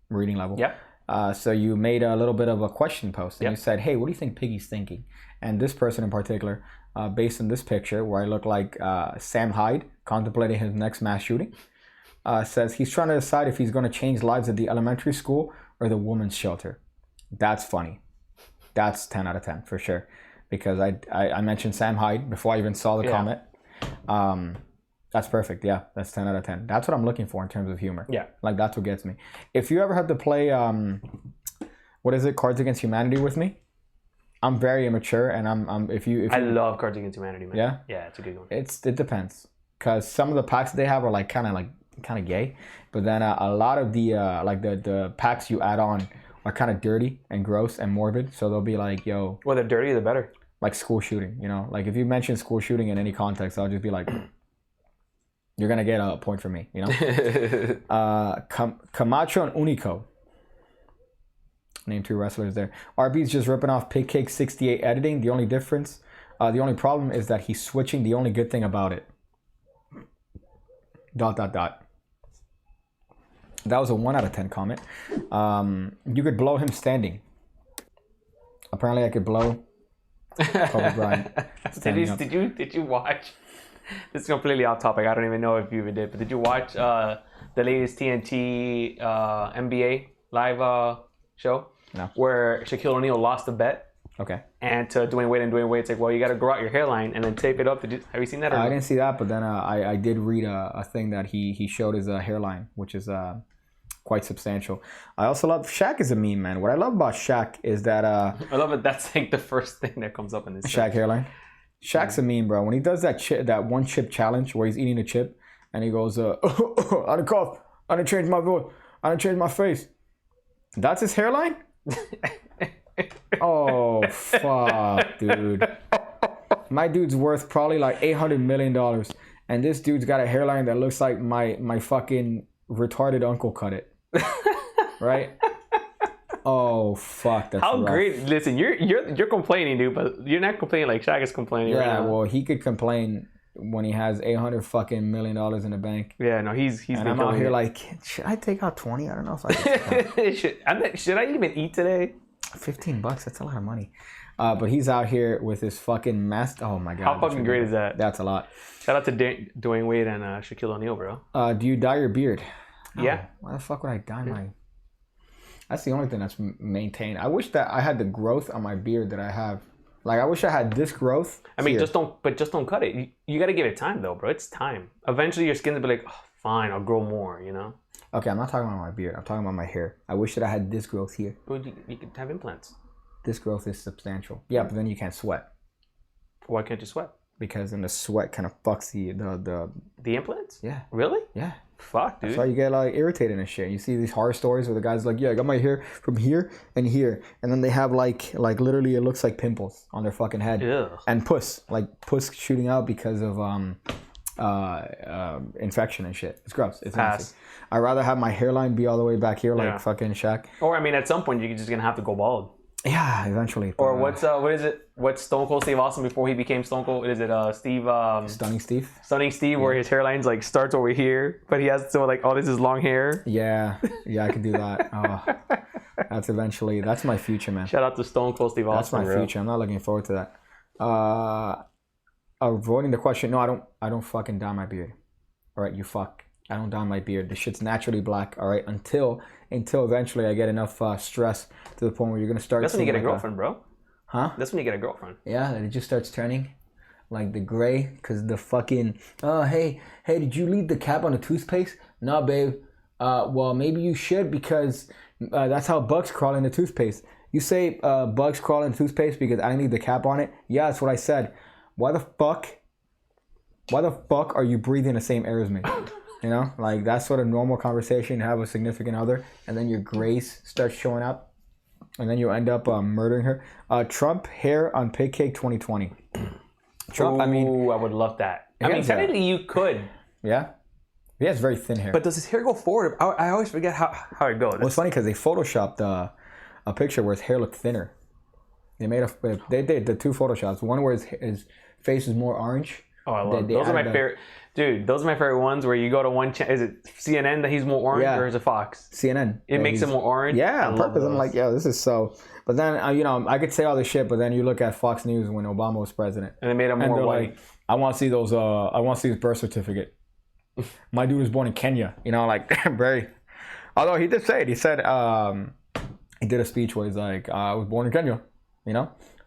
reading level. Yeah. So you made a little bit of a question post and Yep. you said, hey, what do you think Piggy's thinking? And this person in particular, based on this picture where I look like Sam Hyde contemplating his next mass shooting, says he's trying to decide if he's going to change lives at the elementary school or the women's shelter. That's funny. That's 10 out of 10 for sure. Because I mentioned Sam Hyde before I even saw the comment. That's perfect. Yeah, that's 10 out of 10. That's what I'm looking for in terms of humor. Yeah. Like, that's what gets me. If you ever have to play, what is it, Cards Against Humanity with me, I'm very immature, and I love Cards Against Humanity, man. Yeah? Yeah, it's a good one. It depends. Because some of the packs they have are kind of gay. But then a lot of the packs you add on are kind of dirty and gross and morbid. So they'll be like, yo. Well, the dirtier, the better. Like school shooting, you know? Like, if you mention school shooting in any context, I'll just be like... You're going to get a point from me, you know? Camacho and Unico. Name 2 wrestlers there. RB's just ripping off Pig Cake 68 editing. The only difference, the only problem is that he's switching the only good thing about it. ... That was a 1 out of 10 comment. You could blow him standing. Apparently I could blow Kobe Bryant. Did you watch? This is completely off topic. I don't even know if you even did, but did you watch the latest TNT NBA live show? No. Where Shaquille O'Neal lost a bet. Okay. And to Dwayne Wade, and Dwayne Wade's like, well, you got to grow out your hairline and then tape it up. Have you seen that? Or I didn't see that, but then I did read a thing that he showed his hairline, which is quite substantial. I also love Shaq is a meme, man. What I love about Shaq is that I love it. That's like the first thing that comes up in this. Shaq hairline. Shaq's a meme, bro. When he does that one chip challenge where he's eating a chip and he goes, I done cough, I done change my voice, I done change my face. That's his hairline? Oh, fuck, dude. My dude's worth probably like $800 million. And this dude's got a hairline that looks like my fucking retarded uncle cut it. Right? Oh, fuck. That's how rough. great. Listen, you're complaining, dude, but you're not complaining like Shaq is complaining right now. Well, he could complain when he has $800 fucking million in the bank. Yeah, no, he's And been I'm out killing here it. like, should I take out 20? I don't know if I can. should I even eat today? $15, that's a lot of money. But he's out here with his fucking mask. Oh my god. How fucking great is that? That's a lot. Shout out to Dwayne Wade and Shaquille O'Neal, bro. Do you dye your beard? No. Yeah. Why the fuck would I dye my... That's the only thing that's maintained. I wish that I had the growth on my beard that I have. Like, I wish I had this growth. I mean, here. just don't cut it. You got to give it time, though, bro. It's time. Eventually, your skin will be like, oh, fine, I'll grow more, you know? Okay, I'm not talking about my beard. I'm talking about my hair. I wish that I had this growth here. Well, you could have implants. This growth is substantial. Yeah, but then you can't sweat. Why can't you sweat? Because then the sweat kind of fucks the The implants? yeah. Really? Yeah. Fuck, dude. That's why you get like irritated and shit. You see these horror stories where the guy's like, yeah, I got my hair from here and here, and then they have like literally it looks like pimples on their fucking head. Ugh. And puss shooting out because of infection and shit. It's gross. It's Pass. nasty. I'd rather have my hairline be all the way back here like Yeah. fucking Shaq. Or, I mean, at some point, you're just going to have to go bald. Yeah, eventually. Or what is it? What's Stone Cold Steve Austin before he became Stone Cold? Is it Steve... Stunning Steve? Stunning Steve, where his hairline's like starts over here, but he has so like, oh, this is long hair. Yeah, I could do that. Oh, that's my future, man. Shout out to Stone Cold Steve That's Austin. my future. I'm not looking forward to that. Avoiding the question. No, I don't fucking dye my beard. All right, you fuck. I don't dye my beard. The shit's naturally black. All right, until eventually I get enough stress to the point where you're gonna start. That's when you get a seeing girlfriend, bro. Huh? That's when you get a girlfriend. Yeah, and it just starts turning, like the gray, cause the fucking. Oh, hey, did you leave the cap on the toothpaste? No, babe. Well, maybe you should because that's how bugs crawl in the toothpaste. You say bugs crawl in toothpaste because I didn't leave the cap on it? Yeah, that's what I said. Why the fuck are you breathing the same air as me? You know, like that's sort of normal conversation to have with a significant other, and then your grace starts showing up, and then you end up murdering her. Trump hair on pig cake 2020. Trump, Ooh, I mean, I would love that. He I mean, has that. technically you could, yeah, he has very thin hair. but does his hair go forward? I always forget how it goes. Well, it's funny because they photoshopped a picture where his hair looked thinner. They did the two photoshops. One where his face is more orange. Oh, I love They those are my added favorite. Dude, those are my favorite ones where you go to one channel. Is it CNN that he's more orange Yeah. or is it Fox? CNN. It makes him more orange? Yeah, I on love purpose. I'm those. like, this is so. But then, I could say all this shit, but then you look at Fox News when Obama was president. And they made him And more they're white. like, I want to see those, I want to see his birth certificate. My dude was born in Kenya. Like, very. Although he did say it. He said, he did a speech where he's like, I was born in Kenya. I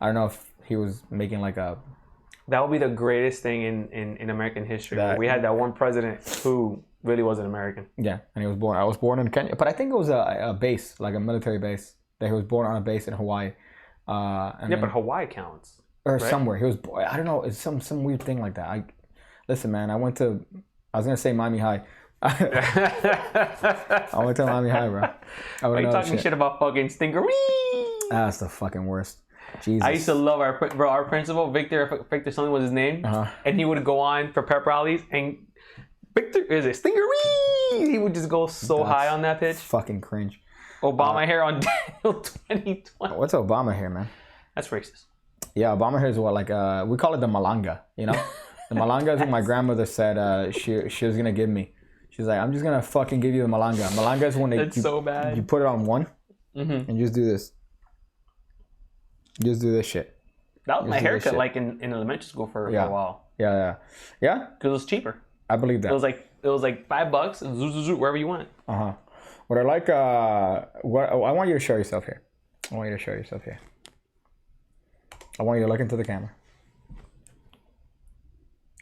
don't know if he was making like a. That would be the greatest thing in American history. That- We had that one president who really wasn't American. Yeah, and he was born. I was born in Kenya, but I think it was a base, like a military base. That he was born on a base in Hawaii. And Yeah, then- but Hawaii counts. or right? somewhere. He was. I don't know. It's some weird thing like that. Listen, man. I was gonna say Miami High. I went to Miami High, bro. Are you talking shit about fucking Stinker? That's the fucking worst. Jesus. I used to love our principal, Victor something was his name, and he would go on for pep rallies, and Victor is it Stinger? He would just go so That's high on that pitch. fucking cringe. Obama hair on Daniel 2020. What's Obama hair, man? That's racist. Yeah, Obama hair is what we call it the malanga. The malanga is what my grandmother said she was gonna give me. She's like, I'm just gonna fucking give you the malanga. Malanga is when That's so bad. you put it on one Mm-hmm. and just do this. Just do this shit. That was my Just do this haircut, shit. like in elementary school for Yeah. a while, Yeah. because it was cheaper. I believe that. It was like $5, and zoom, zoom, zoom, wherever you went. What I like, I want you to show yourself here. I want you to look into the camera.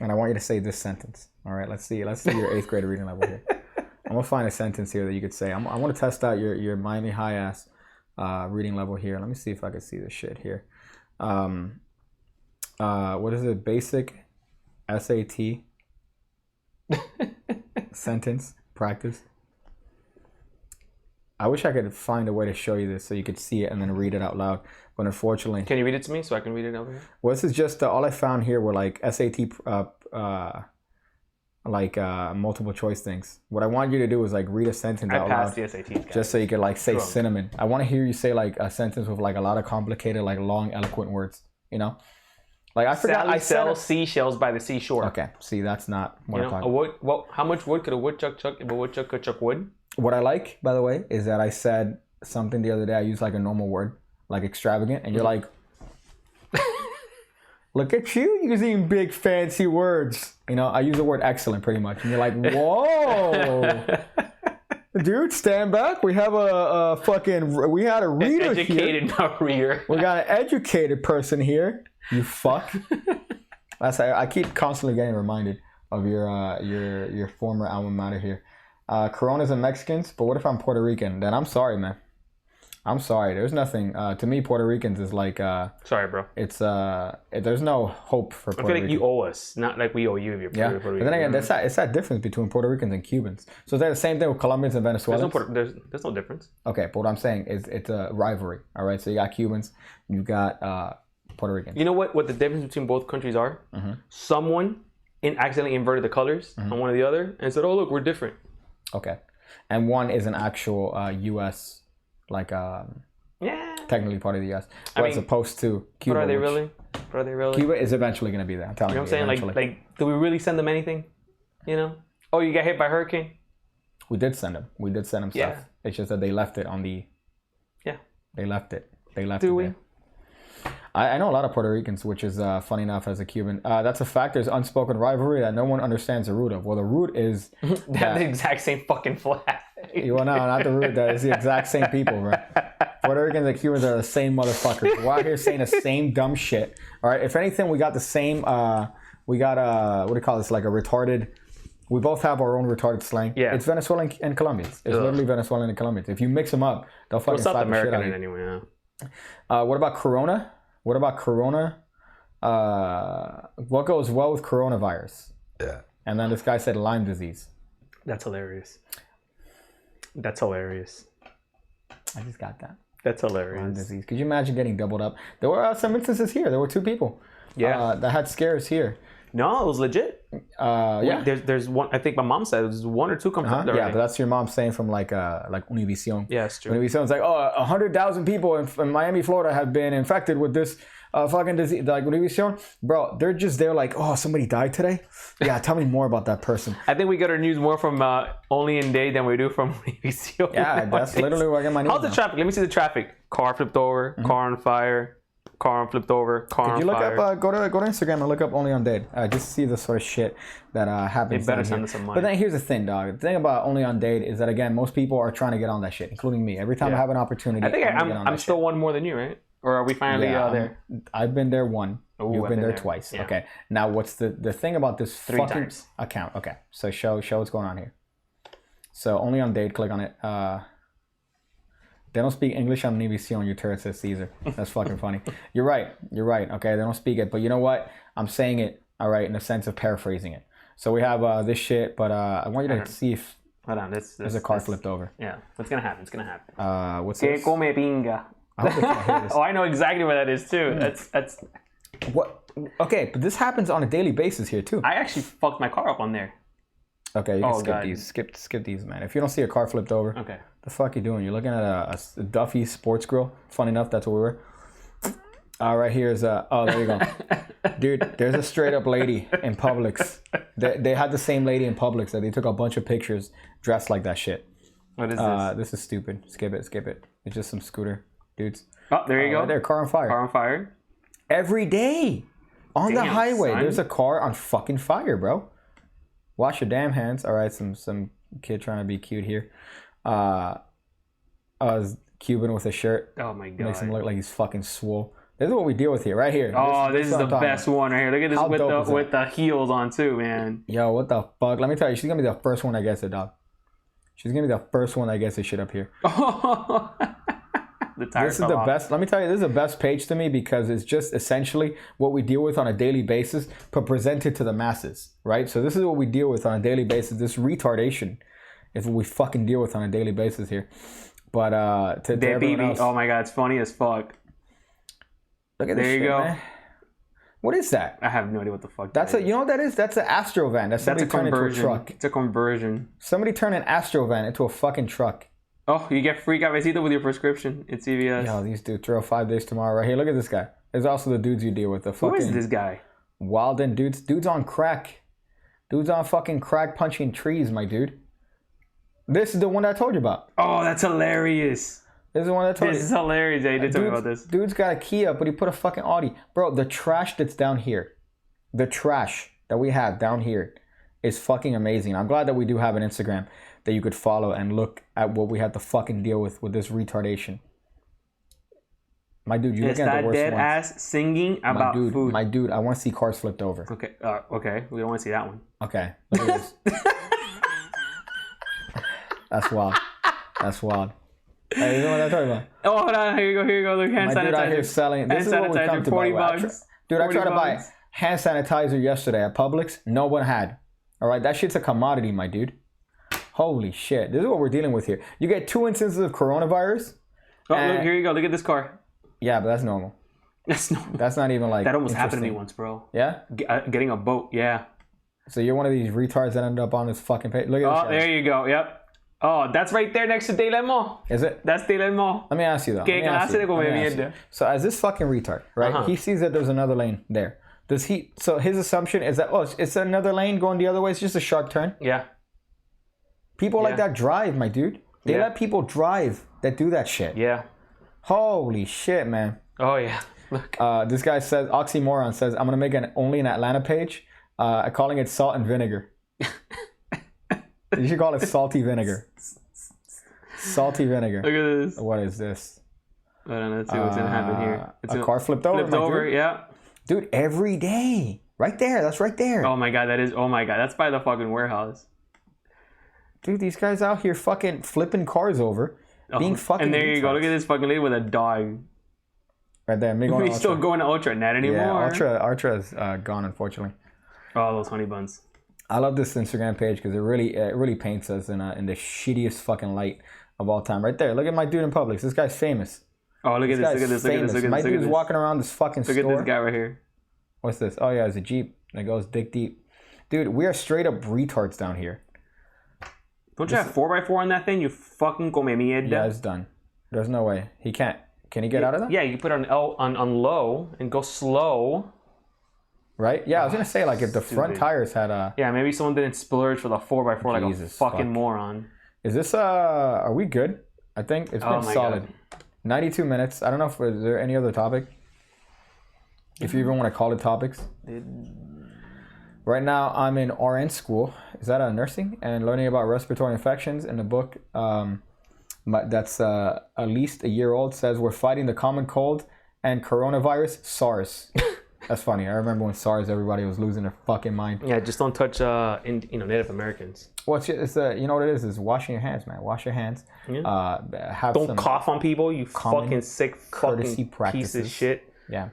And I want you to say this sentence. All right, let's see your 8th grade reading level here. I'm gonna find a sentence here that you could say. I want to test out your Miami High ass reading level here. Let me see if I can see this shit here. What is it? Basic SAT sentence practice. I wish I could find a way to show you this so you could see it and then read it out loud. But unfortunately, Can you read it to me so I can read it over here? well, this is just all I found here were like SAT, multiple choice things. What I want you to do is like read a sentence I out passed loud, the SATs, guys. just so you could like say Sure. cinnamon. I want to hear you say like a sentence with like a lot of complicated, like long, eloquent words. Like I forgot. Sally I said sells seashells by the seashore. Okay, see, that's not what You I'm know, talking a wood. Well, how much wood could a woodchuck chuck if a woodchuck could chuck wood? What I like, by the way, is that I said something the other day. I used like a normal word, like extravagant, and you're like, look at you using big fancy words. You know, I use the word excellent pretty much, and you're like, whoa. Dude, stand back. We have a fucking. We had a reader Educated, here. not reader. We got an educated person here. You fuck. I keep constantly getting reminded of your former alma mater here. Coronas and Mexicans, but what if I'm Puerto Rican? Then I'm sorry, man. I'm sorry. There's nothing. To me, Puerto Ricans is like. Sorry, bro. It's there's no hope for Puerto I feel like Rican. you owe us, not like we owe you if you're Yeah, Puerto but Rican. then again, it's that difference between Puerto Ricans and Cubans. So is that the same thing with Colombians and Venezuelans? There's no difference. Okay, but what I'm saying is it's a rivalry. All right, so you got Cubans, you got Puerto Ricans. You know what the difference between both countries are? Mm-hmm. Someone accidentally inverted the colors on one or the other and said, "Oh, look, we're different." Okay, and one is an actual U.S. like Yeah. technically part of the U.S. I as mean, opposed to Cuba. But are they which- really? But are they really? Cuba is eventually going to be there. I'm telling You you. know what I'm saying? Eventually. Like, do we really send them anything? You know? Oh, you got hit by a hurricane? We did send them. We did send them Yeah. stuff. It's just that they left it on the. Yeah. They left it. They left Do it we? there. I know a lot of Puerto Ricans, which is funny enough as a Cuban. That's a fact. There's unspoken rivalry that no one understands the root of. Well, the root is They have the exact same fucking flag. well, no, not the root. That is the exact same people, bro. Puerto Ricans and Cubans are the same motherfuckers. We're out here saying the same dumb shit. All right. If anything, we got the same. We got what do you call this? Like a retarded. We both have our own retarded slang. Yeah. It's Venezuelan and Colombians. It's literally Venezuelan and Colombians. If you mix them up, they'll fucking Well, South slap the shit American out of in you. anyway, yeah. What about Corona? What about Corona? What goes well with coronavirus? Yeah. And then this guy said Lyme disease. That's hilarious. That's hilarious. I just got that. That's Lyme hilarious. disease. Could you imagine getting doubled up? There were some instances here. There were 2 people. Yeah. That had scares here. No, it was legit. Yeah. There's one. I think my mom said there's 1 or 2 confirmed Yeah, already. but that's your mom saying from like Univision. Yeah, it's true. Univision's like, 100,000 people in Miami, Florida have been infected with this fucking disease. Like Univision, bro, they're just there like, oh, somebody died today? Yeah, tell me more about that person. I think we get our news more from Only in Day than we do from ABC. Yeah, that's literally where I get my news. How's the now. traffic? Let me see the traffic. Car flipped over. Car on fire. Car flipped over. Car Could on you look fire. up, go to Instagram and look up Only on Date. Just see the sort of shit that happens. They better down send here. us some money. But then here's the thing, dog. The thing about Only on Date is that, again, most people are trying to get on that shit, including me. Every time I Yeah. have an opportunity, I think I'm gonna get on I'm that still shit. one more than you, right? Or are we finally there? I've been there one. Ooh, You've I've been been there there. twice. Yeah. Okay. Now, what's the thing about this 3 fucking times. account? Okay. So show what's going on here. So Only on Date, click on it. They don't speak English on Univision. Your turret says Caesar. That's fucking funny. You're right. Okay, they don't speak it, but you know what? I'm saying it. All right, in the sense of paraphrasing it. So we have this shit, but I want you to see if Hold on. there's a car flipped over. Yeah. What's gonna happen? It's gonna happen. What's Que this? come pinga. I hope they can't hear this. Oh, I know exactly what that is too. That's. What? Okay, but this happens on a daily basis here too. I actually fucked my car up on there. Okay, you can Oh, skip God. these. Skip these, man. If you don't see a car flipped over, Okay. the fuck you doing? You're looking at a Duffy sports grill. Funny enough, that's what we were. Right here is oh, there you go. Dude, there's a straight up lady in Publix. They had the same lady in Publix that they took a bunch of pictures dressed like that shit. What is this? This is stupid. Skip it. It's just some scooter dudes. Oh, there you go. Right there, car on fire. Car on fire. Every day on the Damn, highway, son. there's a car on fucking fire, bro. Wash your damn hands. All right, some kid trying to be cute here. Cuban with a shirt. Oh my god. Makes him look like he's fucking swole. This is what we deal with here, right here. Oh, this is what the I'm talking best about. one right here. Look at this How dope is that? with the heels on too, man. Yo, what the fuck? Let me tell you, she's gonna be the first one that gets it, dog. She's gonna be the first one that gets this shit up here. The tire This is fell the off. best. Let me tell you, this is the best page to me because it's just essentially what we deal with on a daily basis, but presented to the masses, right? So this is what we deal with on a daily basis. This retardation is what we fucking deal with on a daily basis here. But to That everyone BB. else, Oh my god, it's funny as fuck. look at this there you shit, go. man. What is that? I have no idea what the fuck. That's that you know what that is? That's an Astro van. That's That's somebody a turned into a conversion. truck. It's a conversion. Somebody turned an Astro van into a fucking truck. Oh, you get free cafecito with your prescription. It's CVS. Yo, these dudes throw 5 days tomorrow right here. Look at this guy. There's also the dudes you deal with. The Who fucking is this guy? Walden dudes. Dudes on crack. Dudes on fucking crack punching trees, my dude. This is the one I told you about. Oh, that's hilarious. This is the one I told This you. is hilarious. Yeah, you did tell me about this. Dude's got a Kia, but he put a fucking Audi. Bro, the trash that's down here, the trash that we have down here is fucking amazing. I'm glad that we do have an Instagram that you could follow and look at what we had to fucking deal with this retardation. My dude, you It's looking at that the worst dead ones. ass singing about food. My dude, I want to see cars flipped over. Okay, okay. We don't want to see that one. Okay, look at this. That's wild. That's wild. Hey, you know what I'm talking about? Oh, hold on. Here you go. Look, hand My dude out here sanitizer. selling. This Hand is what we sanitizer, come to. 40 by the way. bucks. Dude, I 40 tried to buy bucks. hand sanitizer yesterday at Publix. No one had. All right, that shit's a commodity, my dude. Holy shit. This is what we're dealing with here. You get 2 instances of coronavirus. Oh, look, here you go. Look at this car. Yeah, but that's normal. That's no. That's not even like That almost happened to me interesting. once, bro. Yeah? Getting a boat. Yeah. So you're one of these retards that ended up on this fucking page. Look at Oh, this. there you go. Yep. Oh, that's right there next to Dayland Mall. Is it? That's Dayland Mall. Let me ask you though. Que Let me ask clase de you. Let me ask you. mierda. So as this fucking retard, right? Uh-huh. He sees that there's another lane there. Does he? So his assumption is that it's another lane going the other way. It's just a sharp turn. Yeah. People like Yeah. that drive, my dude. They Yeah. let people drive that do that shit. Yeah. Holy shit, man. Oh, yeah. Look. This guy says, Oxymoron says, I'm gonna make only an Atlanta page, calling it salt and vinegar. You should call it salty vinegar. Salty vinegar. Look at this. What is this? I don't know. Let's see what's going to happen here. It's A car flipped over. flipped my over. dude. Yeah. Dude, every day. Right there. That's right there. Oh, my God. Oh, my God. That's by the fucking warehouse. Dude, these guys out here fucking flipping cars over. Being fucking And there you go. retards. Look at this fucking lady with a dog. Right there. Me going We to still Ultra. going to Ultra. Not anymore. Yeah, Ultra's gone, unfortunately. Oh, those honey buns. I love this Instagram page because it really paints us in the shittiest fucking light of all time. Right there. Look at my dude in Publix. This guy's famous. Oh, look at this. Guy's Look at this. Look at famous. this. Look at My this. Look at dude's this. walking around this fucking Look store. at this guy right here. What's this? Oh yeah, it's a Jeep that goes dick deep. Dude, we are straight up retards down here. Don't you have 4x4 on that thing? You fucking come mierda. Yeah, it's done. There's no way. He can't. Can he get out of that? Yeah, you put it on low and go slow. Right? Yeah, I was gonna say like if the front Stupid. tires had a. Yeah, maybe someone didn't splurge for the 4x4 like a Jesus fucking fuck. moron. Is this Are we good? I think it's been Oh my solid. God. 92 minutes. I don't know if is there any other topic. If you even want to call it topics. Right now, I'm in RN school. Is that nursing and learning about respiratory infections? In the book, that's at least a year old, says we're fighting the common cold and coronavirus, SARS. That's funny. I remember when SARS, everybody was losing their fucking mind. Yeah, just don't touch Native Americans. Well, it's you know what it is? Is washing your hands, man. Wash your hands. Yeah. Have Don't some cough on people, you common fucking sick courtesy fucking piece practices. of shit. Yeah.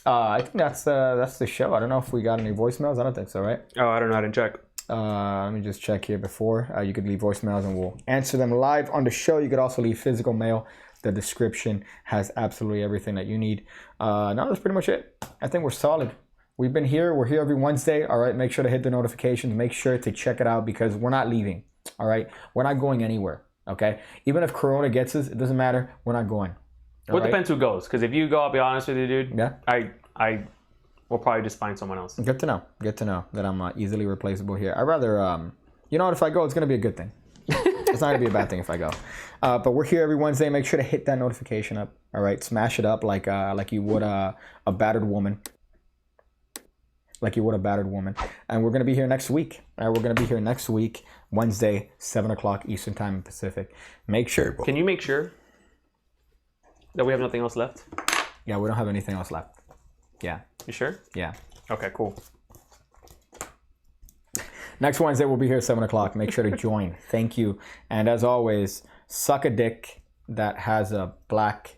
I think that's the show. I don't know if we got any voicemails. I don't think so, right? Oh, I don't know how to check. Let me just check here before. You could leave voicemails and we'll answer them live on the show. You could also leave physical mail. The description has absolutely everything that you need. No, that's pretty much it. I think we're solid. We've been here. We're here every Wednesday. All right. Make sure to hit the notifications. Make sure to check it out because we're not leaving. All right. We're not going anywhere. Okay. Even if Corona gets us, it doesn't matter. We're not going. Well, it depends who goes. Because if you go, I'll be honest with you, dude. Yeah. I will probably just find someone else. Good to know. Good to know that I'm easily replaceable here. I'd rather, you know what? If I go, it's going to be a good thing. It's not going to be a bad thing if I go. But we're here every Wednesday. Make sure to hit that notification up. All right. Smash it up like you would a battered woman. Like you would a battered woman. And we're going to be here next week. We're going to be here next week, Wednesday, 7 o'clock Eastern Time in Pacific. Make sure. Can you make sure that we have nothing else left? Yeah, we don't have anything else left. Yeah. You sure? Yeah. Okay, cool. Next Wednesday, we'll be here at 7 o'clock. Make sure to join. Thank you. And as always, suck a dick that has a black